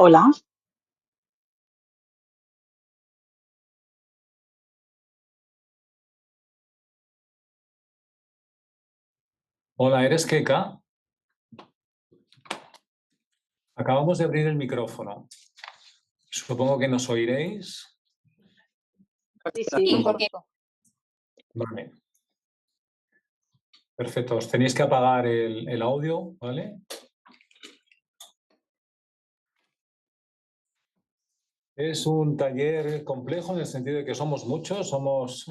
Hola. Hola, ¿eres Keka? Acabamos de abrir el micrófono. Supongo que nos oiréis. Sí, correcto. Vale. Perfecto. Os tenéis que apagar el audio, ¿vale? Es un taller complejo en el sentido de que somos muchos, somos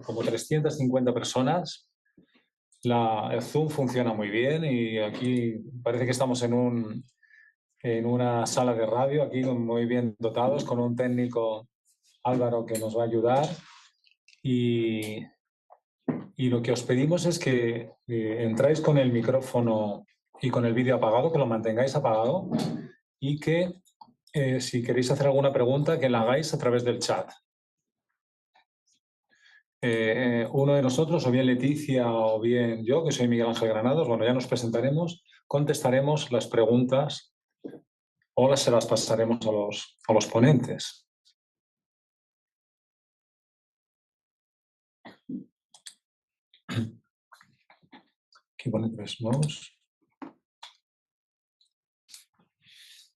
como 350 personas. El Zoom funciona muy bien y aquí parece que estamos en una sala de radio, aquí muy bien dotados, con un técnico, Álvaro, que nos va a ayudar. Y lo que os pedimos es que entráis con el micrófono y con el vídeo apagado, que lo mantengáis apagado y que si queréis hacer alguna pregunta, que la hagáis a través del chat. Uno de nosotros, o bien Leticia o bien yo, que soy Miguel Ángel Granados, bueno, ya nos presentaremos, contestaremos las preguntas o se las pasaremos a los ponentes. Aquí pone 3 mouse.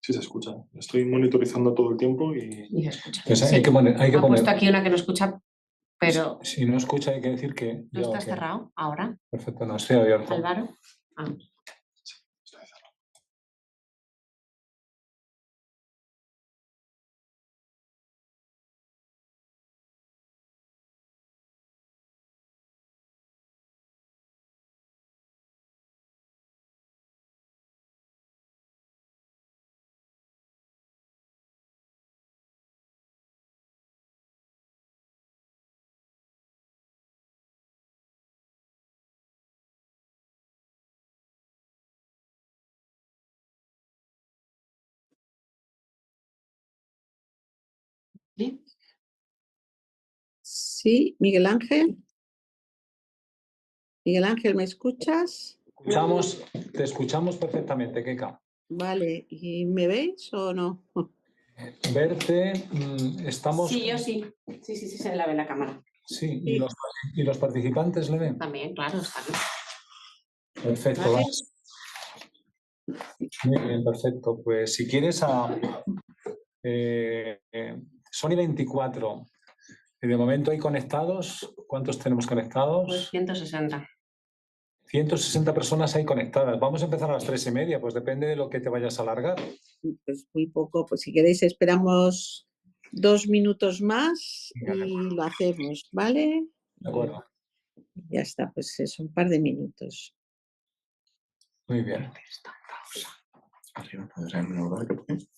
Sí, se escucha. Estoy monitorizando todo el tiempo y Y se escucha. Pues Sí. hay que poner, Ha puesto aquí una que no escucha, pero Si no escucha, hay que decir que... ¿no estás cerrado ahora, Perfecto, no, estoy abierto. Álvaro? Ah. estoy cerrado. ¿Sí? Sí, Miguel Ángel. Miguel Ángel, ¿me escuchas? Te escuchamos perfectamente, Keka. Vale, ¿y me veis o no? Verte, estamos... Sí, yo sí. Sí, se la ve la cámara. Sí, ¿y los participantes le ven? También, claro, está bien. Perfecto. Vale. Muy bien, perfecto. Pues si quieres son y 24. De momento hay conectados. ¿Cuántos tenemos conectados? Pues 160. 160 personas hay conectadas. Vamos a empezar a las 3:30, pues depende de lo que te vayas a alargar. Pues muy poco, pues si queréis esperamos 2 minutos más y lo hacemos, ¿vale? De acuerdo. Ya está, pues es un par de minutos. Muy bien. Arriba, en el lugar que pone.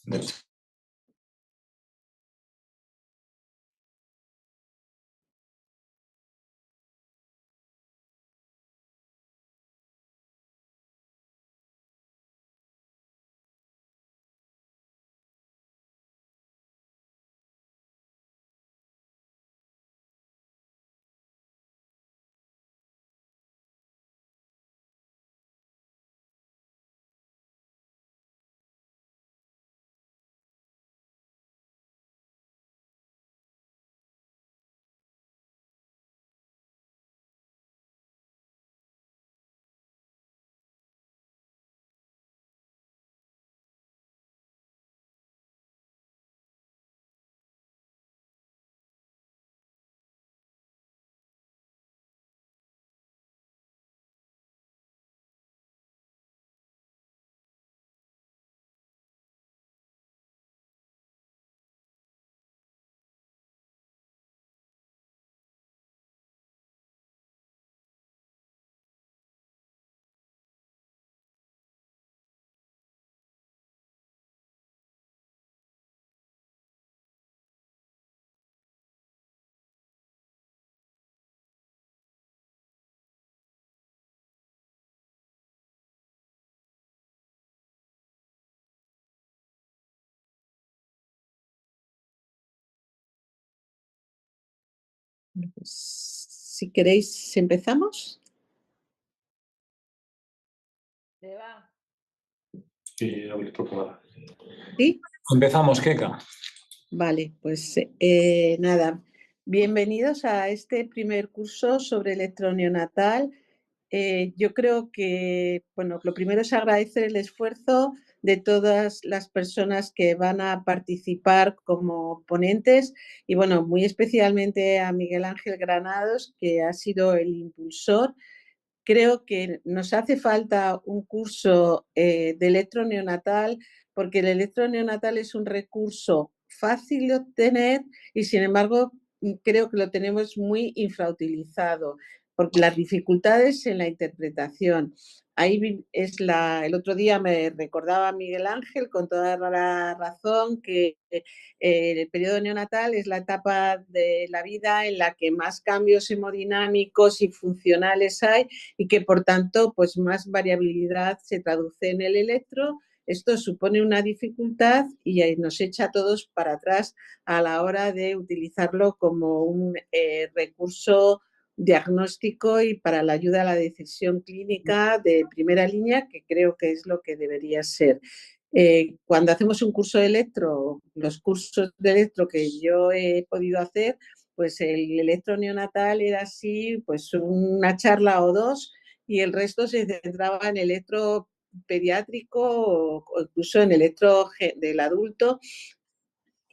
Pues, si queréis, ¿empezamos? Y abierto para... ¿Sí? Empezamos, Keka. Vale, pues nada, bienvenidos a este primer curso sobre electroneonatal. Yo creo que, bueno, lo primero es agradecer el esfuerzo de todas las personas que van a participar como ponentes y, bueno, muy especialmente a Miguel Ángel Granados, que ha sido el impulsor. Creo que nos hace falta un curso de electroneonatal porque el electroneonatal es un recurso fácil de obtener y, sin embargo, creo que lo tenemos muy infrautilizado porque las dificultades en la interpretación. Ahí es el otro día me recordaba Miguel Ángel con toda la razón que el periodo neonatal es la etapa de la vida en la que más cambios hemodinámicos y funcionales hay y que, por tanto, pues más variabilidad se traduce en el electro. Esto supone una dificultad y nos echa a todos para atrás a la hora de utilizarlo como un recurso diagnóstico y para la ayuda a la decisión clínica de primera línea, que creo que es lo que debería ser. Cuando hacemos un curso de electro, los cursos de electro que yo he podido hacer, pues el electro neonatal era así, pues una charla o dos y el resto se centraba en electro pediátrico o incluso en electro del adulto.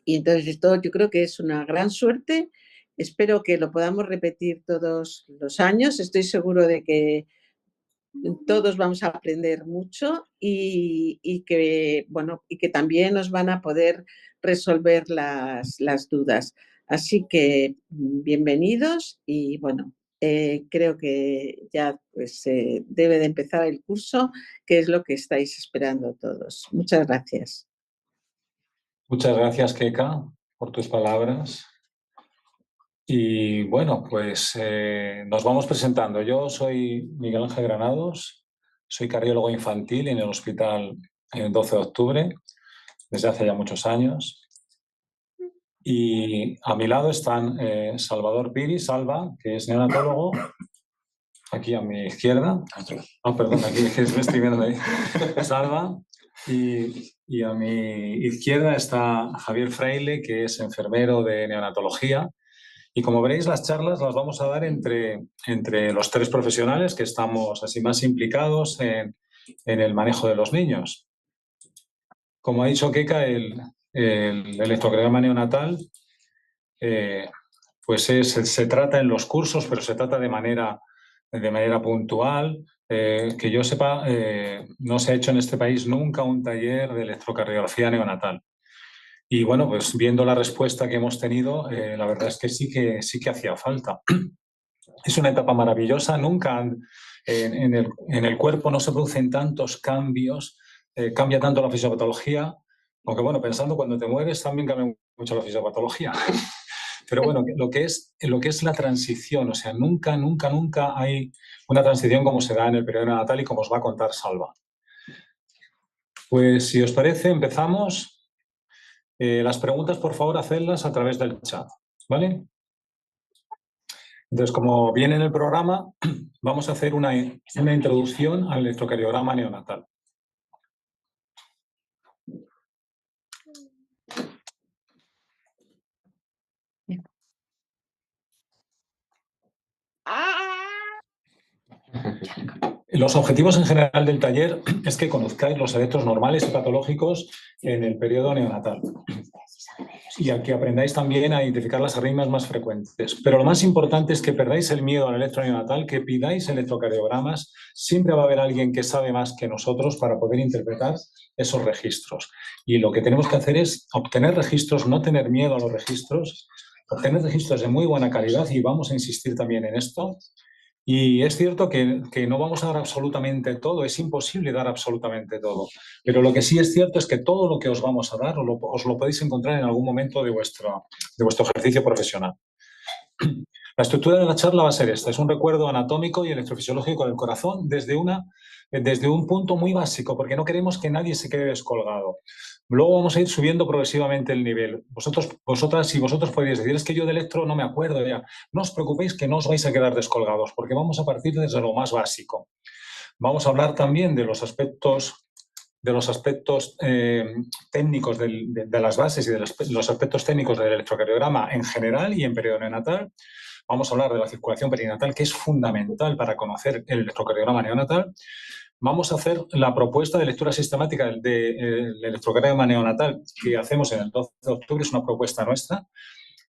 Y entonces esto yo creo que es una gran suerte. Espero que lo podamos repetir todos los años. Estoy seguro de que todos vamos a aprender mucho y que, bueno, y que también nos van a poder resolver las dudas. Así que bienvenidos y, bueno, creo que ya pues debe de empezar el curso, que es lo que estáis esperando todos. Muchas gracias. Muchas gracias, Keka, por tus palabras. Y bueno, pues nos vamos presentando. Yo soy Miguel Ángel Granados, soy cardiólogo infantil en el hospital 12 de octubre, desde hace ya muchos años. Y a mi lado están Salvador Piri, Salva, que es neonatólogo, aquí a mi izquierda. Perdón, aquí me estoy viendo ahí. Salva. Y a mi izquierda está Javier Fraile, que es enfermero de neonatología. Y como veréis, las charlas las vamos a dar entre los tres profesionales que estamos así más implicados en el manejo de los niños. Como ha dicho Keka, el electrocardiograma neonatal pues se trata en los cursos, pero se trata de manera puntual. Que yo sepa, no se ha hecho en este país nunca un taller de electrocardiografía neonatal. Y bueno, pues viendo la respuesta que hemos tenido, la verdad es que sí que hacía falta. Es una etapa maravillosa, nunca en el cuerpo no se producen tantos cambios, cambia tanto la fisiopatología, aunque bueno, pensando cuando te mueres también cambia mucho la fisiopatología. Pero bueno, lo que es la transición, o sea, nunca hay una transición como se da en el periodo neonatal y como os va a contar Salva. Pues si os parece, empezamos. Las preguntas, por favor, hacedlas a través del chat, ¿vale? Entonces, como viene en el programa, vamos a hacer una introducción al electrocardiograma neonatal. Los objetivos en general del taller es que conozcáis los electros normales y patológicos en el periodo neonatal y a que aprendáis también a identificar las arritmias más frecuentes. Pero lo más importante es que perdáis el miedo al electro neonatal, que pidáis electrocardiogramas. Siempre va a haber alguien que sabe más que nosotros para poder interpretar esos registros. Y lo que tenemos que hacer es obtener registros, no tener miedo a los registros, obtener registros de muy buena calidad, y vamos a insistir también en esto. Y es cierto que no vamos a dar absolutamente todo, es imposible dar absolutamente todo, pero lo que sí es cierto es que todo lo que os vamos a dar os lo podéis encontrar en algún momento de vuestro ejercicio profesional. La estructura de la charla va a ser esta: es un recuerdo anatómico y electrofisiológico del corazón desde un punto muy básico, porque no queremos que nadie se quede descolgado. Luego vamos a ir subiendo progresivamente el nivel. Vosotras y vosotros podéis decir, es que yo de electro no me acuerdo ya. No os preocupéis, que no os vais a quedar descolgados, porque vamos a partir desde lo más básico. Vamos a hablar también de los aspectos de los aspectos técnicos de las bases y de los aspectos técnicos del electrocardiograma en general y en periodo neonatal. Vamos a hablar de la circulación perinatal, que es fundamental para conocer el electrocardiograma neonatal. Vamos a hacer la propuesta de lectura sistemática del electrocardiograma neonatal que hacemos en el 12 de octubre, es una propuesta nuestra.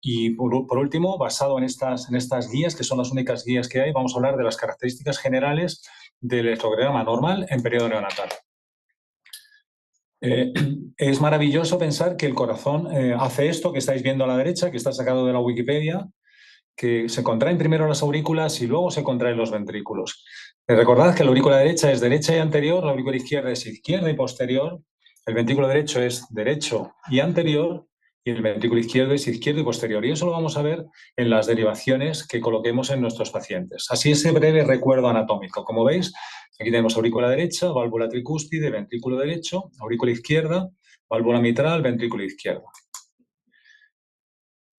Y por último, basado en estas guías, que son las únicas guías que hay, vamos a hablar de las características generales del electrocardiograma normal en periodo neonatal. Es maravilloso pensar que el corazón hace esto que estáis viendo a la derecha, que está sacado de la Wikipedia, que se contraen primero las aurículas y luego se contraen los ventrículos. Recordad que la aurícula derecha es derecha y anterior, la aurícula izquierda es izquierda y posterior, el ventrículo derecho es derecho y anterior, y el ventrículo izquierdo es izquierdo y posterior. Y eso lo vamos a ver en las derivaciones que coloquemos en nuestros pacientes. Así, ese breve recuerdo anatómico. Como veis, aquí tenemos aurícula derecha, válvula tricúspide, ventrículo derecho, aurícula izquierda, válvula mitral, ventrículo izquierdo.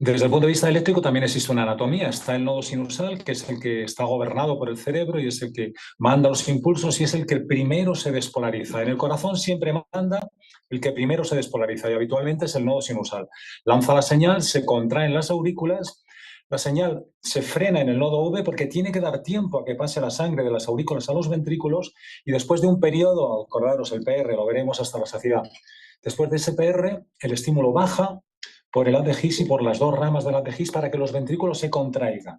Desde el punto de vista eléctrico también existe una anatomía. Está el nodo sinusal, que es el que está gobernado por el cerebro y es el que manda los impulsos y es el que primero se despolariza. En el corazón siempre manda el que primero se despolariza y habitualmente es el nodo sinusal. Lanza la señal, se contraen las aurículas, la señal se frena en el nodo V porque tiene que dar tiempo a que pase la sangre de las aurículas a los ventrículos y después de un periodo, acordaros, el PR, lo veremos hasta la saciedad. Después de ese PR, el estímulo baja por el haz de His y por las dos ramas del haz de His para que los ventrículos se contraigan.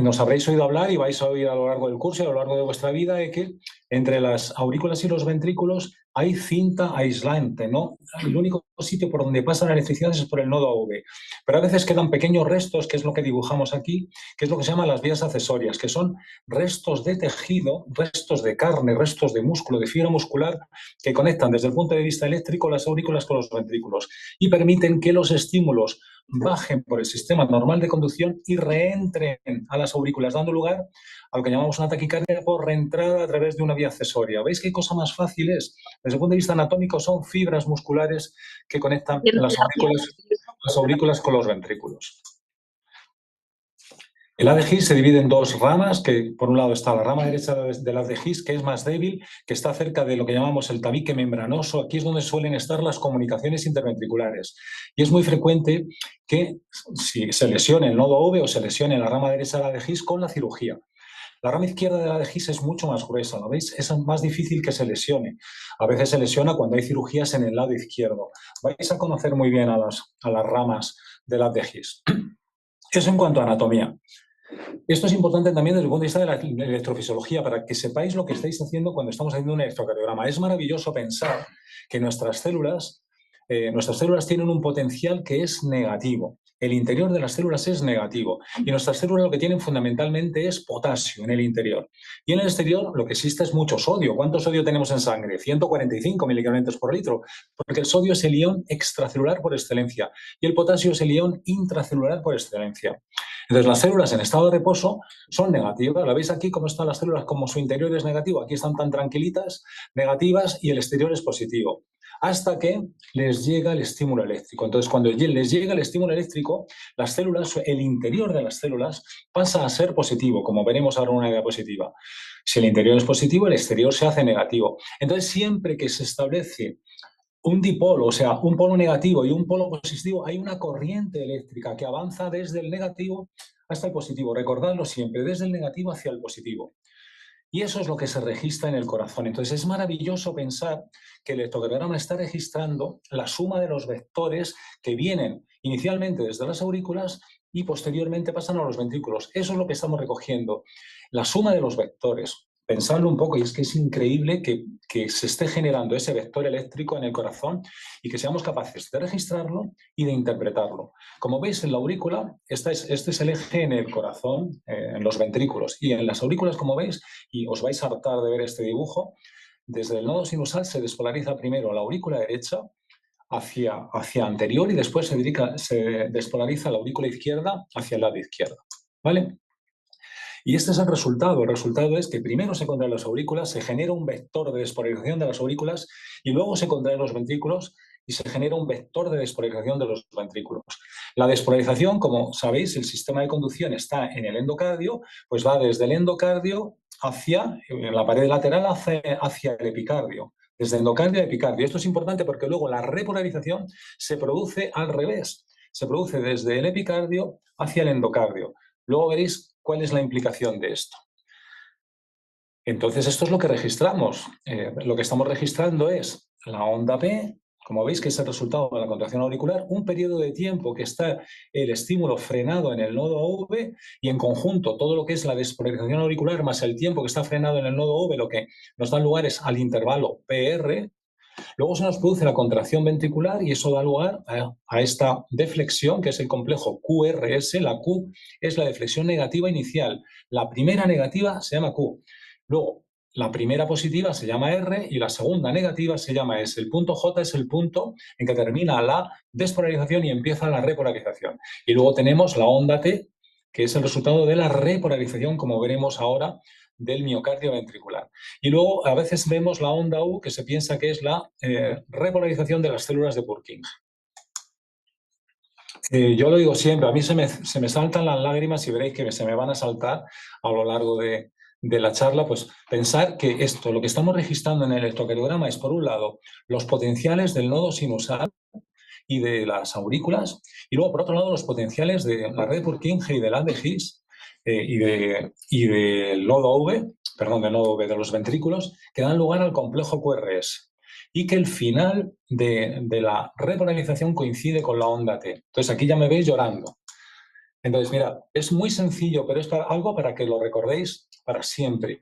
Nos habréis oído hablar y vais a oír a lo largo del curso y a lo largo de vuestra vida de que entre las aurículas y los ventrículos hay cinta aislante, ¿no? El único sitio por donde pasa la electricidad es por el nodo AV. Pero a veces quedan pequeños restos, que es lo que dibujamos aquí, que es lo que se llama las vías accesorias, que son restos de tejido, restos de carne, restos de músculo, de fibra muscular, que conectan desde el punto de vista eléctrico las aurículas con los ventrículos y permiten que los estímulos bajen por el sistema normal de conducción y reentren a las aurículas, dando lugar a lo que llamamos una taquicardia por reentrada a través de una vía accesoria. ¿Veis qué cosa más fácil es? Desde el punto de vista anatómico son fibras musculares que conectan las aurículas con los ventrículos. El haz de His se divide en dos ramas, que por un lado está la rama derecha del haz de His, que es más débil, que está cerca de lo que llamamos el tabique membranoso. Aquí es donde suelen estar las comunicaciones interventriculares. Y es muy frecuente que si se lesione el nodo OV o se lesione la rama derecha del haz de His con la cirugía. La rama izquierda del haz de His es mucho más gruesa, ¿lo veis? Es más difícil que se lesione. A veces se lesiona cuando hay cirugías en el lado izquierdo. Vais a conocer muy bien a las ramas del haz de His. Eso en cuanto a anatomía. Esto es importante también desde el punto de vista de la electrofisiología, para que sepáis lo que estáis haciendo cuando estamos haciendo un electrocardiograma. Es maravilloso pensar que nuestras células tienen un potencial que es negativo. El interior de las células es negativo y nuestras células lo que tienen fundamentalmente es potasio en el interior. Y en el exterior lo que existe es mucho sodio. ¿Cuánto sodio tenemos en sangre? 145 miligramos por litro, porque el sodio es el ion extracelular por excelencia y el potasio es el ion intracelular por excelencia. Entonces, las células en estado de reposo son negativas. ¿La veis aquí cómo están las células? Como su interior es negativo. Aquí están tan tranquilitas, negativas, y el exterior es positivo. Hasta que les llega el estímulo eléctrico. Entonces, cuando les llega el estímulo eléctrico, las células, el interior de las células pasa a ser positivo, como veremos ahora en una diapositiva. Si el interior es positivo, el exterior se hace negativo. Entonces, siempre que se establece un dipolo, o sea, un polo negativo y un polo positivo, hay una corriente eléctrica que avanza desde el negativo hasta el positivo. Recordadlo siempre, desde el negativo hacia el positivo. Y eso es lo que se registra en el corazón. Entonces, es maravilloso pensar que el electrocardiograma está registrando la suma de los vectores que vienen inicialmente desde las aurículas y posteriormente pasan a los ventrículos. Eso es lo que estamos recogiendo, la suma de los vectores. Pensadlo un poco, y es que es increíble que se esté generando ese vector eléctrico en el corazón y que seamos capaces de registrarlo y de interpretarlo. Como veis en la aurícula, este es el eje en el corazón, en los ventrículos, y en las aurículas, como veis, y os vais a hartar de ver este dibujo, desde el nodo sinusal se despolariza primero la aurícula derecha hacia anterior y después se despolariza la aurícula izquierda hacia el lado izquierdo. ¿Vale? Y este es el resultado. El resultado es que primero se contraen las aurículas, se genera un vector de despolarización de las aurículas y luego se contraen los ventrículos y se genera un vector de despolarización de los ventrículos. La despolarización, como sabéis, el sistema de conducción está en el endocardio, pues va desde el endocardio en la pared lateral hacia el epicardio, desde endocardio a epicardio. Esto es importante porque luego la repolarización se produce al revés, se produce desde el epicardio hacia el endocardio. Luego veréis cuál es la implicación de esto. Entonces, esto es lo que registramos. Lo que estamos registrando es la onda P, como veis, que es el resultado de la contracción auricular, un periodo de tiempo que está el estímulo frenado en el nodo V y en conjunto todo lo que es la despolarización auricular más el tiempo que está frenado en el nodo V, lo que nos da lugar es al intervalo PR. Luego se nos produce la contracción ventricular y eso da lugar a esta deflexión, que es el complejo QRS. La Q es la deflexión negativa inicial. La primera negativa se llama Q. Luego, la primera positiva se llama R y la segunda negativa se llama S. El punto J es el punto en que termina la despolarización y empieza la repolarización. Y luego tenemos la onda T, que es el resultado de la repolarización, como veremos ahora, del miocardio ventricular. Y luego a veces vemos la onda U, que se piensa que es la repolarización de las células de Purkinje. Yo lo digo siempre, a mí se me saltan las lágrimas y veréis que se me van a saltar a lo largo de la charla, pues pensar que esto, lo que estamos registrando en el electrocardiograma es, por un lado, los potenciales del nodo sinusal y de las aurículas, y luego, por otro lado, los potenciales de la red Purkinje y del haz de His y del nodo V, de los ventrículos, que dan lugar al complejo QRS. Y que el final de la repolarización coincide con la onda T. Entonces, aquí ya me veis llorando. Entonces, mirad, es muy sencillo, pero es algo para que lo recordéis para siempre.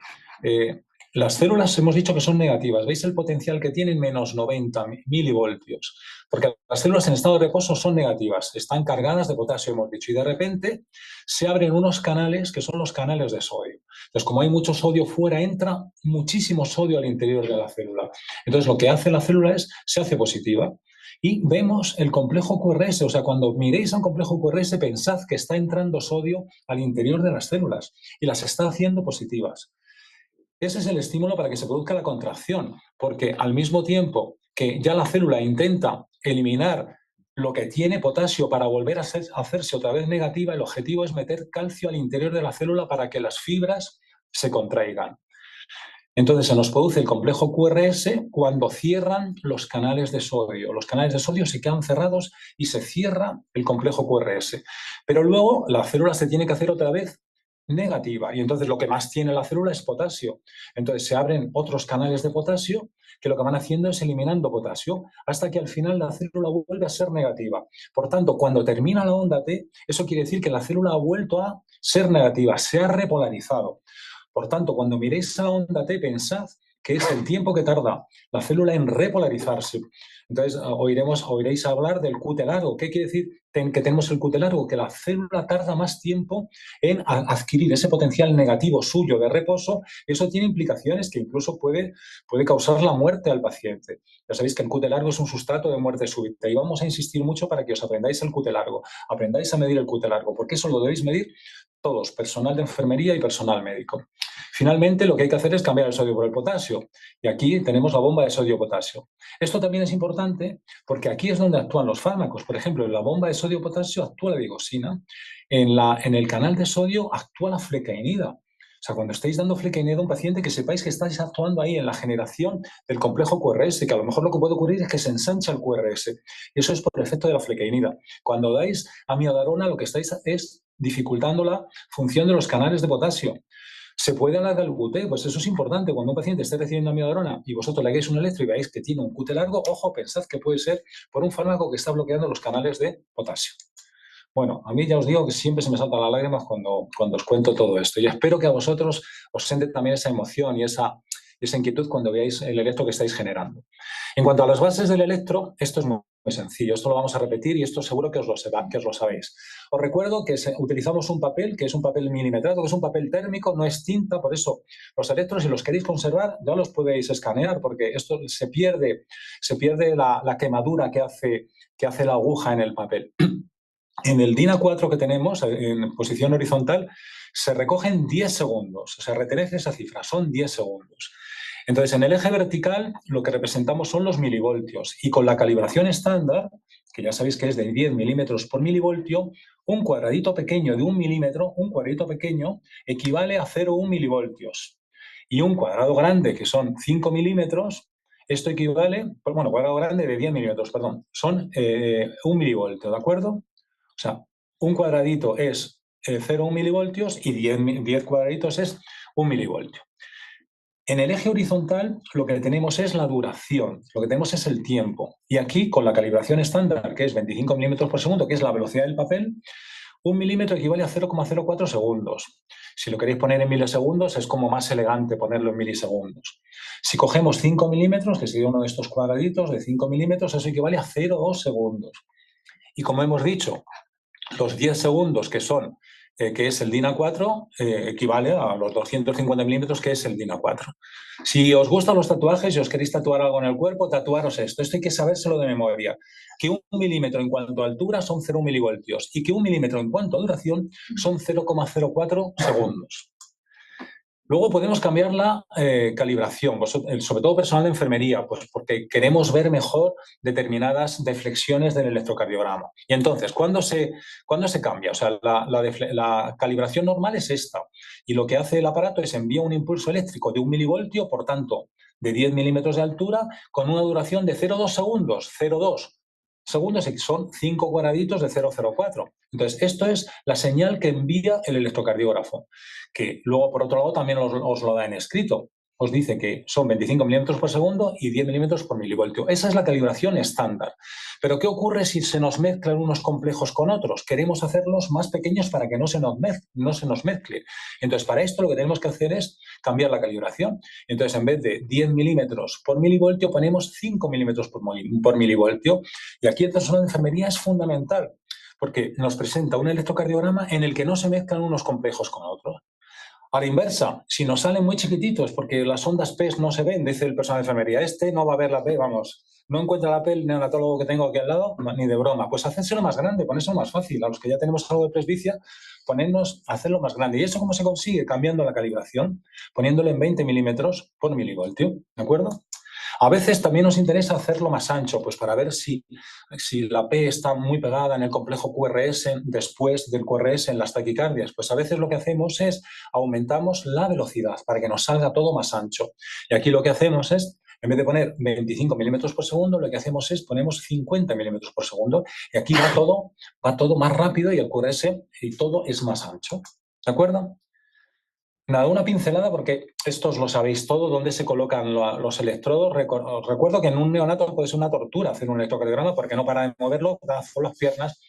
Las células hemos dicho que son negativas. ¿Veis el potencial que tienen? Menos 90 milivoltios. Porque las células en estado de reposo son negativas. Están cargadas de potasio, hemos dicho. Y de repente se abren unos canales que son los canales de sodio. Entonces, como hay mucho sodio fuera, entra muchísimo sodio al interior de la célula. Entonces, lo que hace la célula es, se hace positiva. Y vemos el complejo QRS, o sea, cuando miréis a un complejo QRS, pensad que está entrando sodio al interior de las células y las está haciendo positivas. Ese es el estímulo para que se produzca la contracción, porque al mismo tiempo que ya la célula intenta eliminar lo que tiene potasio para volver a hacerse otra vez negativa, el objetivo es meter calcio al interior de la célula para que las fibras se contraigan. Entonces se nos produce el complejo QRS cuando cierran los canales de sodio. Los canales de sodio se quedan cerrados y se cierra el complejo QRS. Pero luego la célula se tiene que hacer otra vez negativa y entonces lo que más tiene la célula es potasio. Entonces se abren otros canales de potasio que lo que van haciendo es eliminando potasio hasta que al final la célula vuelve a ser negativa. Por tanto, cuando termina la onda T, eso quiere decir que la célula ha vuelto a ser negativa, se ha repolarizado. Por tanto, cuando miréis esa onda T, pensad que es el tiempo que tarda la célula en repolarizarse. Entonces, oiréis hablar del QT largo. ¿Qué quiere decir que tenemos el QT largo? Que la célula tarda más tiempo en adquirir ese potencial negativo suyo de reposo. Eso tiene implicaciones que incluso puede causar la muerte al paciente. Ya sabéis que el QT largo es un sustrato de muerte súbita y vamos a insistir mucho para que os aprendáis el QT largo, aprendáis a medir el QT largo, porque eso lo debéis medir todos, personal de enfermería y personal médico. Finalmente, lo que hay que hacer es cambiar el sodio por el potasio. Y aquí tenemos la bomba de sodio-potasio. Esto también es importante porque aquí es donde actúan los fármacos. Por ejemplo, en la bomba de sodio-potasio actúa la digoxina. En el canal de sodio actúa la flecainida. O sea, cuando estáis dando flecainida a un paciente, que sepáis que estáis actuando ahí en la generación del complejo QRS, que a lo mejor lo que puede ocurrir es que se ensancha el QRS. Y eso es por el efecto de la flecainida. Cuando dais amiodarona, lo que estáis es dificultando la función de los canales de potasio. ¿Se puede hablar del QT? Pues eso es importante. Cuando un paciente esté recibiendo amiodarona y vosotros le hagáis un electro y veáis que tiene un QT largo, ojo, pensad que puede ser por un fármaco que está bloqueando los canales de potasio. Bueno, a mí ya os digo que siempre se me saltan las lágrimas cuando os cuento todo esto. Y espero que a vosotros os siente también esa emoción y esa inquietud cuando veáis el electro que estáis generando. En cuanto a las bases del electro, esto es muy sencillo. Esto lo vamos a repetir y esto seguro que os lo sabéis. Os recuerdo que utilizamos un papel que es un papel milimetrado, que es un papel térmico, no es tinta, por eso los electros, si los queréis conservar, ya los podéis escanear porque esto se pierde la quemadura que hace la aguja en el papel. En el DIN A4 que tenemos, en posición horizontal, se recogen 10 segundos. O sea, retened esa cifra, son 10 segundos. Entonces, en el eje vertical lo que representamos son los milivoltios y con la calibración estándar, que ya sabéis que es de 10 milímetros por milivoltio, un cuadradito pequeño de 1 milímetro, un cuadradito pequeño, equivale a 0,1 milivoltios. y un cuadrado grande, que son 5 milímetros, esto equivale, bueno, cuadrado grande de 10 milímetros, perdón, son 1 milivoltio, ¿de acuerdo? O sea, un cuadradito es 0,1 milivoltios y 10 cuadraditos es 1 milivoltio. En el eje horizontal lo que tenemos es la duración, lo que tenemos es el tiempo. Y aquí, con la calibración estándar, que es 25 milímetros por segundo, que es la velocidad del papel, 1 milímetro equivale a 0,04 segundos. Si lo queréis poner en milisegundos, es como más elegante ponerlo en milisegundos. Si cogemos 5 milímetros, que sería uno de estos cuadraditos de 5 milímetros, eso equivale a 0,2 segundos. Y como hemos dicho, los 10 segundos, que es el DIN A4, equivale a los 250 milímetros, que es el DIN A4. Si os gustan los tatuajes y os queréis tatuar algo en el cuerpo, tatuaros esto. Esto hay que sabérselo de memoria. Que 1 milímetro en cuanto a altura son 0 milivoltios y que 1 milímetro en cuanto a duración son 0,04 segundos. Luego podemos cambiar la calibración, sobre todo personal de enfermería, pues porque queremos ver mejor determinadas deflexiones del electrocardiograma. Y entonces, ¿cuándo se cambia? O sea, la calibración normal es esta. Y lo que hace el aparato es envía un impulso eléctrico de 1 milivoltio, por tanto, de 10 milímetros de altura, con una duración de 0,2 segundos. 0,2 segundos son 5 cuadraditos de 0,04. Entonces, esto es la señal que envía el electrocardiógrafo, que luego, por otro lado, también os lo da en escrito. Os dice que son 25 milímetros por segundo y 10 milímetros por milivoltio. Esa es la calibración estándar. Pero, ¿qué ocurre si se nos mezclan unos complejos con otros? Queremos hacerlos más pequeños para que no se nos mezcle. Entonces, para esto lo que tenemos que hacer es cambiar la calibración. Entonces, en vez de 10 milímetros por milivoltio, ponemos 5 milímetros por milivoltio. Y aquí el personal de enfermería es fundamental, porque nos presenta un electrocardiograma en el que no se mezclan unos complejos con otros. A la inversa, si nos salen muy chiquititos porque las ondas P no se ven, dice el personal de enfermería, no va a ver la P, vamos, no encuentra la P el neonatólogo que tengo aquí al lado, ni de broma. Pues hacérselo más grande, ponérselo más fácil. A los que ya tenemos algo de presbicia, hacerlo más grande. ¿Y eso cómo se consigue? Cambiando la calibración, poniéndolo en 20 milímetros por milivoltio, ¿de acuerdo? A veces también nos interesa hacerlo más ancho, pues para ver si la P está muy pegada en el complejo QRS después del QRS en las taquicardias. Pues a veces lo que hacemos es aumentamos la velocidad para que nos salga todo más ancho. Y aquí lo que hacemos es, en vez de poner 25 milímetros por segundo, lo que hacemos es ponemos 50 milímetros por segundo y aquí va todo más rápido y el QRS y todo es más ancho. ¿De acuerdo? Nada, una pincelada porque estos lo sabéis todo, dónde se colocan los electrodos. Os recuerdo que en un neonato puede ser una tortura hacer un electrocardiograma porque no para de moverlo, con las piernas.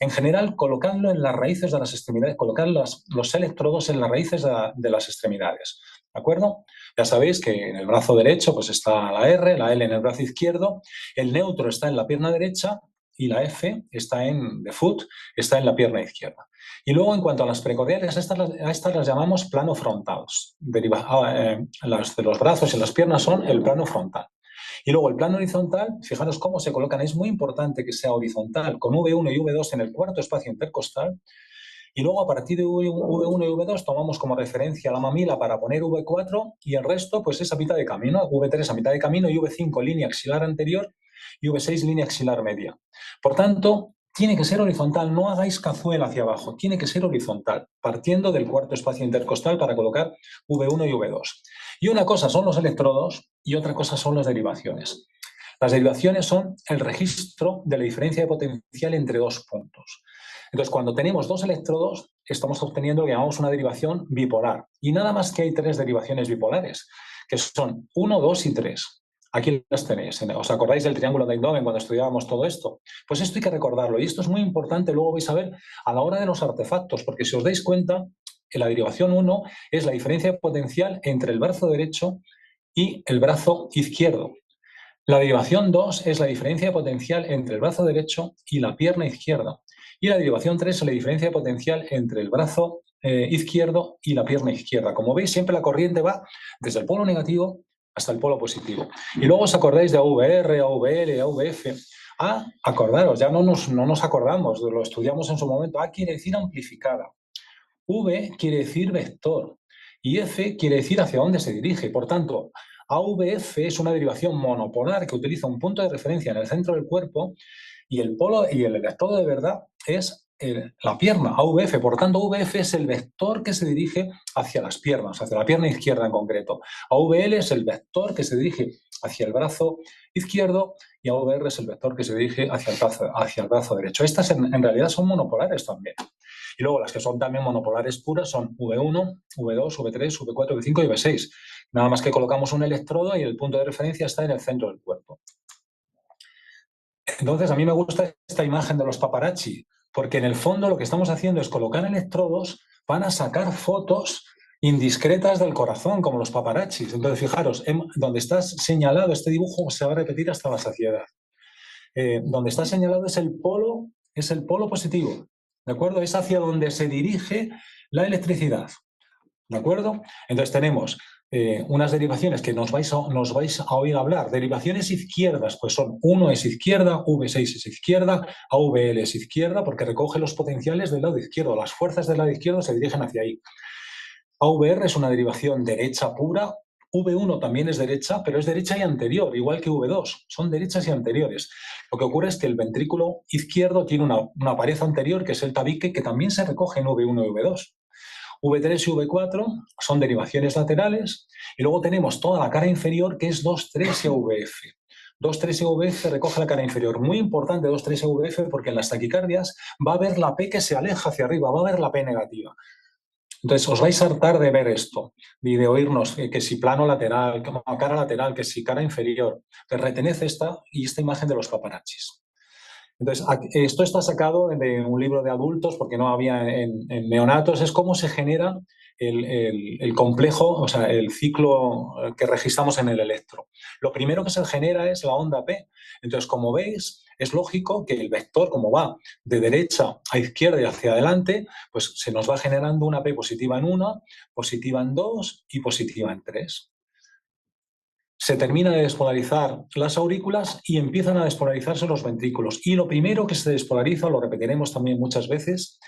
En general, colocadlo en las raíces de las extremidades, colocad los electrodos en las raíces de las extremidades. ¿De acuerdo? Ya sabéis que en el brazo derecho pues está la R, la L en el brazo izquierdo, el neutro está en la pierna derecha y la F está de foot, está en la pierna izquierda. Y luego, en cuanto a las precordiales, a estas las llamamos plano frontal. Las de los brazos y las piernas son el plano frontal. Y luego el plano horizontal, fijaros cómo se colocan, es muy importante que sea horizontal, con V1 y V2 en el cuarto espacio intercostal. Y luego, a partir de V1 y V2, tomamos como referencia la mamila para poner V4 y el resto, pues es a mitad de camino, V3 a mitad de camino y V5 línea axilar anterior y V6 línea axilar media. Por tanto, tiene que ser horizontal, no hagáis cazuela hacia abajo, tiene que ser horizontal, partiendo del cuarto espacio intercostal para colocar V1 y V2. Y una cosa son los electrodos y otra cosa son las derivaciones. Las derivaciones son el registro de la diferencia de potencial entre dos puntos. Entonces, cuando tenemos dos electrodos, estamos obteniendo lo que llamamos una derivación bipolar. Y nada más que hay 3 derivaciones bipolares, que son 1, 2 y 3. Aquí las tenéis. ¿Os acordáis del triángulo de Eindhoven cuando estudiábamos todo esto? Pues esto hay que recordarlo. Y esto es muy importante, luego vais a ver a la hora de los artefactos, porque si os dais cuenta, la derivación 1 es la diferencia de potencial entre el brazo derecho y el brazo izquierdo. La derivación 2 es la diferencia de potencial entre el brazo derecho y la pierna izquierda. Y la derivación 3 es la diferencia de potencial entre el brazo izquierdo y la pierna izquierda. Como veis, siempre la corriente va desde el polo negativo hasta el polo positivo. Y luego os acordáis de AVR, AVL, AVF. Acordaros, ya no nos acordamos, lo estudiamos en su momento. A quiere decir amplificada. V quiere decir vector. Y F quiere decir hacia dónde se dirige. Por tanto, AVF es una derivación monopolar que utiliza un punto de referencia en el centro del cuerpo y el electrodo de verdad es la pierna, AVF. Por tanto, VF es el vector que se dirige hacia las piernas, hacia la pierna izquierda en concreto. AVL es el vector que se dirige hacia el brazo izquierdo y AVR es el vector que se dirige hacia el brazo derecho. Estas en realidad son monopolares también. Y luego las que son también monopolares puras son V1, V2, V3, V4, V5 y V6. Nada más que colocamos un electrodo y el punto de referencia está en el centro del cuerpo. Entonces, a mí me gusta esta imagen de los paparazzi, porque en el fondo lo que estamos haciendo es colocar electrodos para sacar fotos indiscretas del corazón, como los paparazzis. Entonces, fijaros, donde está señalado este dibujo se va a repetir hasta la saciedad. Donde está señalado es el polo positivo, ¿de acuerdo? Es hacia donde se dirige la electricidad, ¿de acuerdo? Entonces tenemos unas derivaciones que nos vais a oír hablar. Derivaciones izquierdas, pues son 1 es izquierda, V6 es izquierda, AVL es izquierda, porque recoge los potenciales del lado izquierdo. Las fuerzas del lado izquierdo se dirigen hacia ahí. AVR es una derivación derecha pura. V1 también es derecha, pero es derecha y anterior, igual que V2. Son derechas y anteriores. Lo que ocurre es que el ventrículo izquierdo tiene una pared anterior, que es el tabique, que también se recoge en V1 y V2. V3 y V4 son derivaciones laterales y luego tenemos toda la cara inferior que es 2,3 y AVF. 2,3 y AVF recoge la cara inferior. Muy importante 2,3 y AVF porque en las taquicardias va a haber la P que se aleja hacia arriba, va a haber la P negativa. Entonces os vais a hartar de ver esto y de oírnos que si plano lateral, cara lateral, que si cara inferior. Entonces retened esta imagen de los paparazzis. Entonces, esto está sacado de un libro de adultos porque no había en neonatos. Es cómo se genera el complejo, o sea, el ciclo que registramos en el electro. Lo primero que se genera es la onda P. Entonces, como veis, es lógico que el vector, como va de derecha a izquierda y hacia adelante, pues se nos va generando una P positiva en 1, positiva en 2 y positiva en 3. Se termina de despolarizar las aurículas y empiezan a despolarizarse los ventrículos. Y lo primero que se despolariza, lo repetiremos también muchas veces,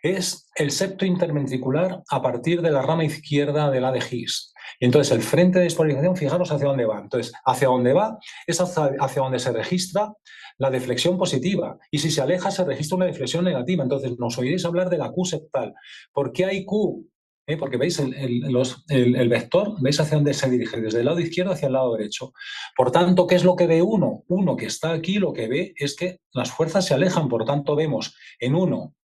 es el septo interventricular a partir de la rama izquierda de la de Higgs. Y entonces el frente de despolarización, fijaros hacia dónde va. Entonces, hacia dónde va es hacia donde se registra la deflexión positiva. Y si se aleja, se registra una deflexión negativa. Entonces, nos oiréis hablar de la Q septal. ¿Por qué hay Q? Porque veis el vector, veis hacia dónde se dirige, desde el lado izquierdo hacia el lado derecho. Por tanto, ¿qué es lo que ve uno? Uno que está aquí lo que ve es que las fuerzas se alejan, por tanto vemos en 1,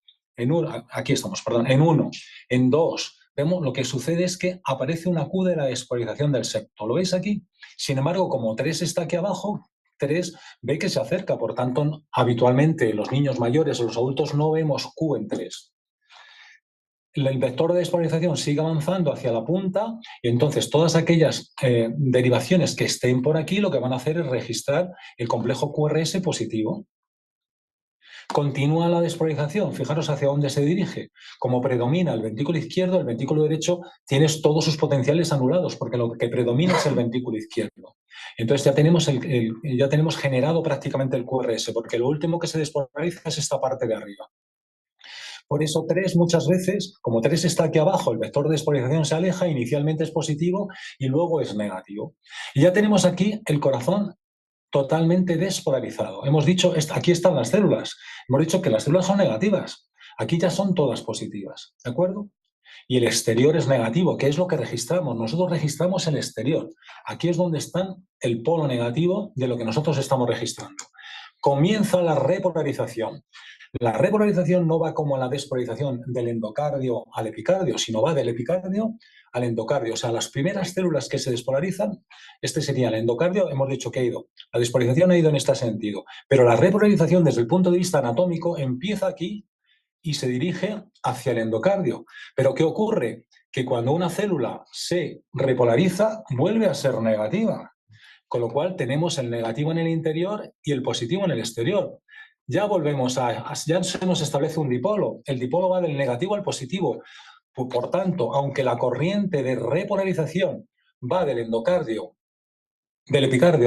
aquí estamos, perdón, en 1, en 2, vemos lo que sucede es que aparece una Q de la despolarización del septo. ¿Lo veis aquí? Sin embargo, como 3 está aquí abajo, 3 ve que se acerca, por tanto, habitualmente los niños mayores o los adultos no vemos Q en 3. El vector de despolarización sigue avanzando hacia la punta y entonces todas aquellas derivaciones que estén por aquí lo que van a hacer es registrar el complejo QRS positivo. Continúa la despolarización, fijaros hacia dónde se dirige. Como predomina el ventrículo izquierdo, el ventrículo derecho tienes todos sus potenciales anulados porque lo que predomina es el ventrículo izquierdo. Entonces ya tenemos generado prácticamente el QRS porque lo último que se despolariza es esta parte de arriba. Por eso 3 muchas veces, como 3 está aquí abajo, el vector de despolarización se aleja, inicialmente es positivo y luego es negativo. Y ya tenemos aquí el corazón totalmente despolarizado. Hemos dicho, aquí están las células, hemos dicho que las células son negativas, aquí ya son todas positivas, ¿de acuerdo? Y el exterior es negativo, ¿qué es lo que registramos? Nosotros registramos el exterior. Aquí es donde está el polo negativo de lo que nosotros estamos registrando. Comienza la repolarización. La repolarización no va como la despolarización del endocardio al epicardio, sino va del epicardio al endocardio. O sea, las primeras células que se despolarizan, este sería el endocardio, hemos dicho que ha ido. La despolarización ha ido en este sentido. Pero la repolarización desde el punto de vista anatómico empieza aquí y se dirige hacia el endocardio. Pero ¿qué ocurre? Que cuando una célula se repolariza, vuelve a ser negativa. Con lo cual tenemos el negativo en el interior y el positivo en el exterior. Ya ya se nos establece un dipolo. El dipolo va del negativo al positivo. Por tanto, aunque la corriente de repolarización va del epicardio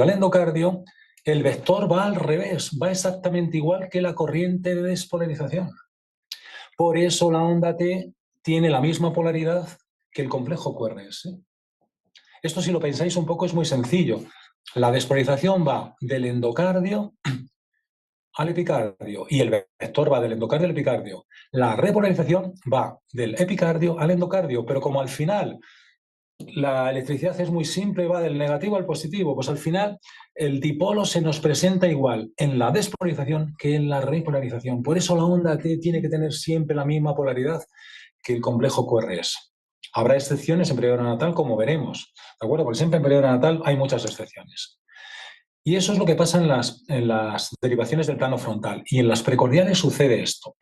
al endocardio, el vector va al revés, va exactamente igual que la corriente de despolarización. Por eso la onda T tiene la misma polaridad que el complejo QRS. Esto, si lo pensáis un poco, es muy sencillo. La despolarización va del endocardio al epicardio y el vector va del endocardio al epicardio, la repolarización va del epicardio al endocardio, pero como al final la electricidad es muy simple, va del negativo al positivo, pues al final el dipolo se nos presenta igual en la despolarización que en la repolarización. Por eso la onda tiene que tener siempre la misma polaridad que el complejo QRS. Habrá excepciones en periodo natal, como veremos, ¿de acuerdo? Porque siempre en periodo natal hay muchas excepciones. Y eso es lo que pasa en las derivaciones del plano frontal. Y en las precordiales sucede esto.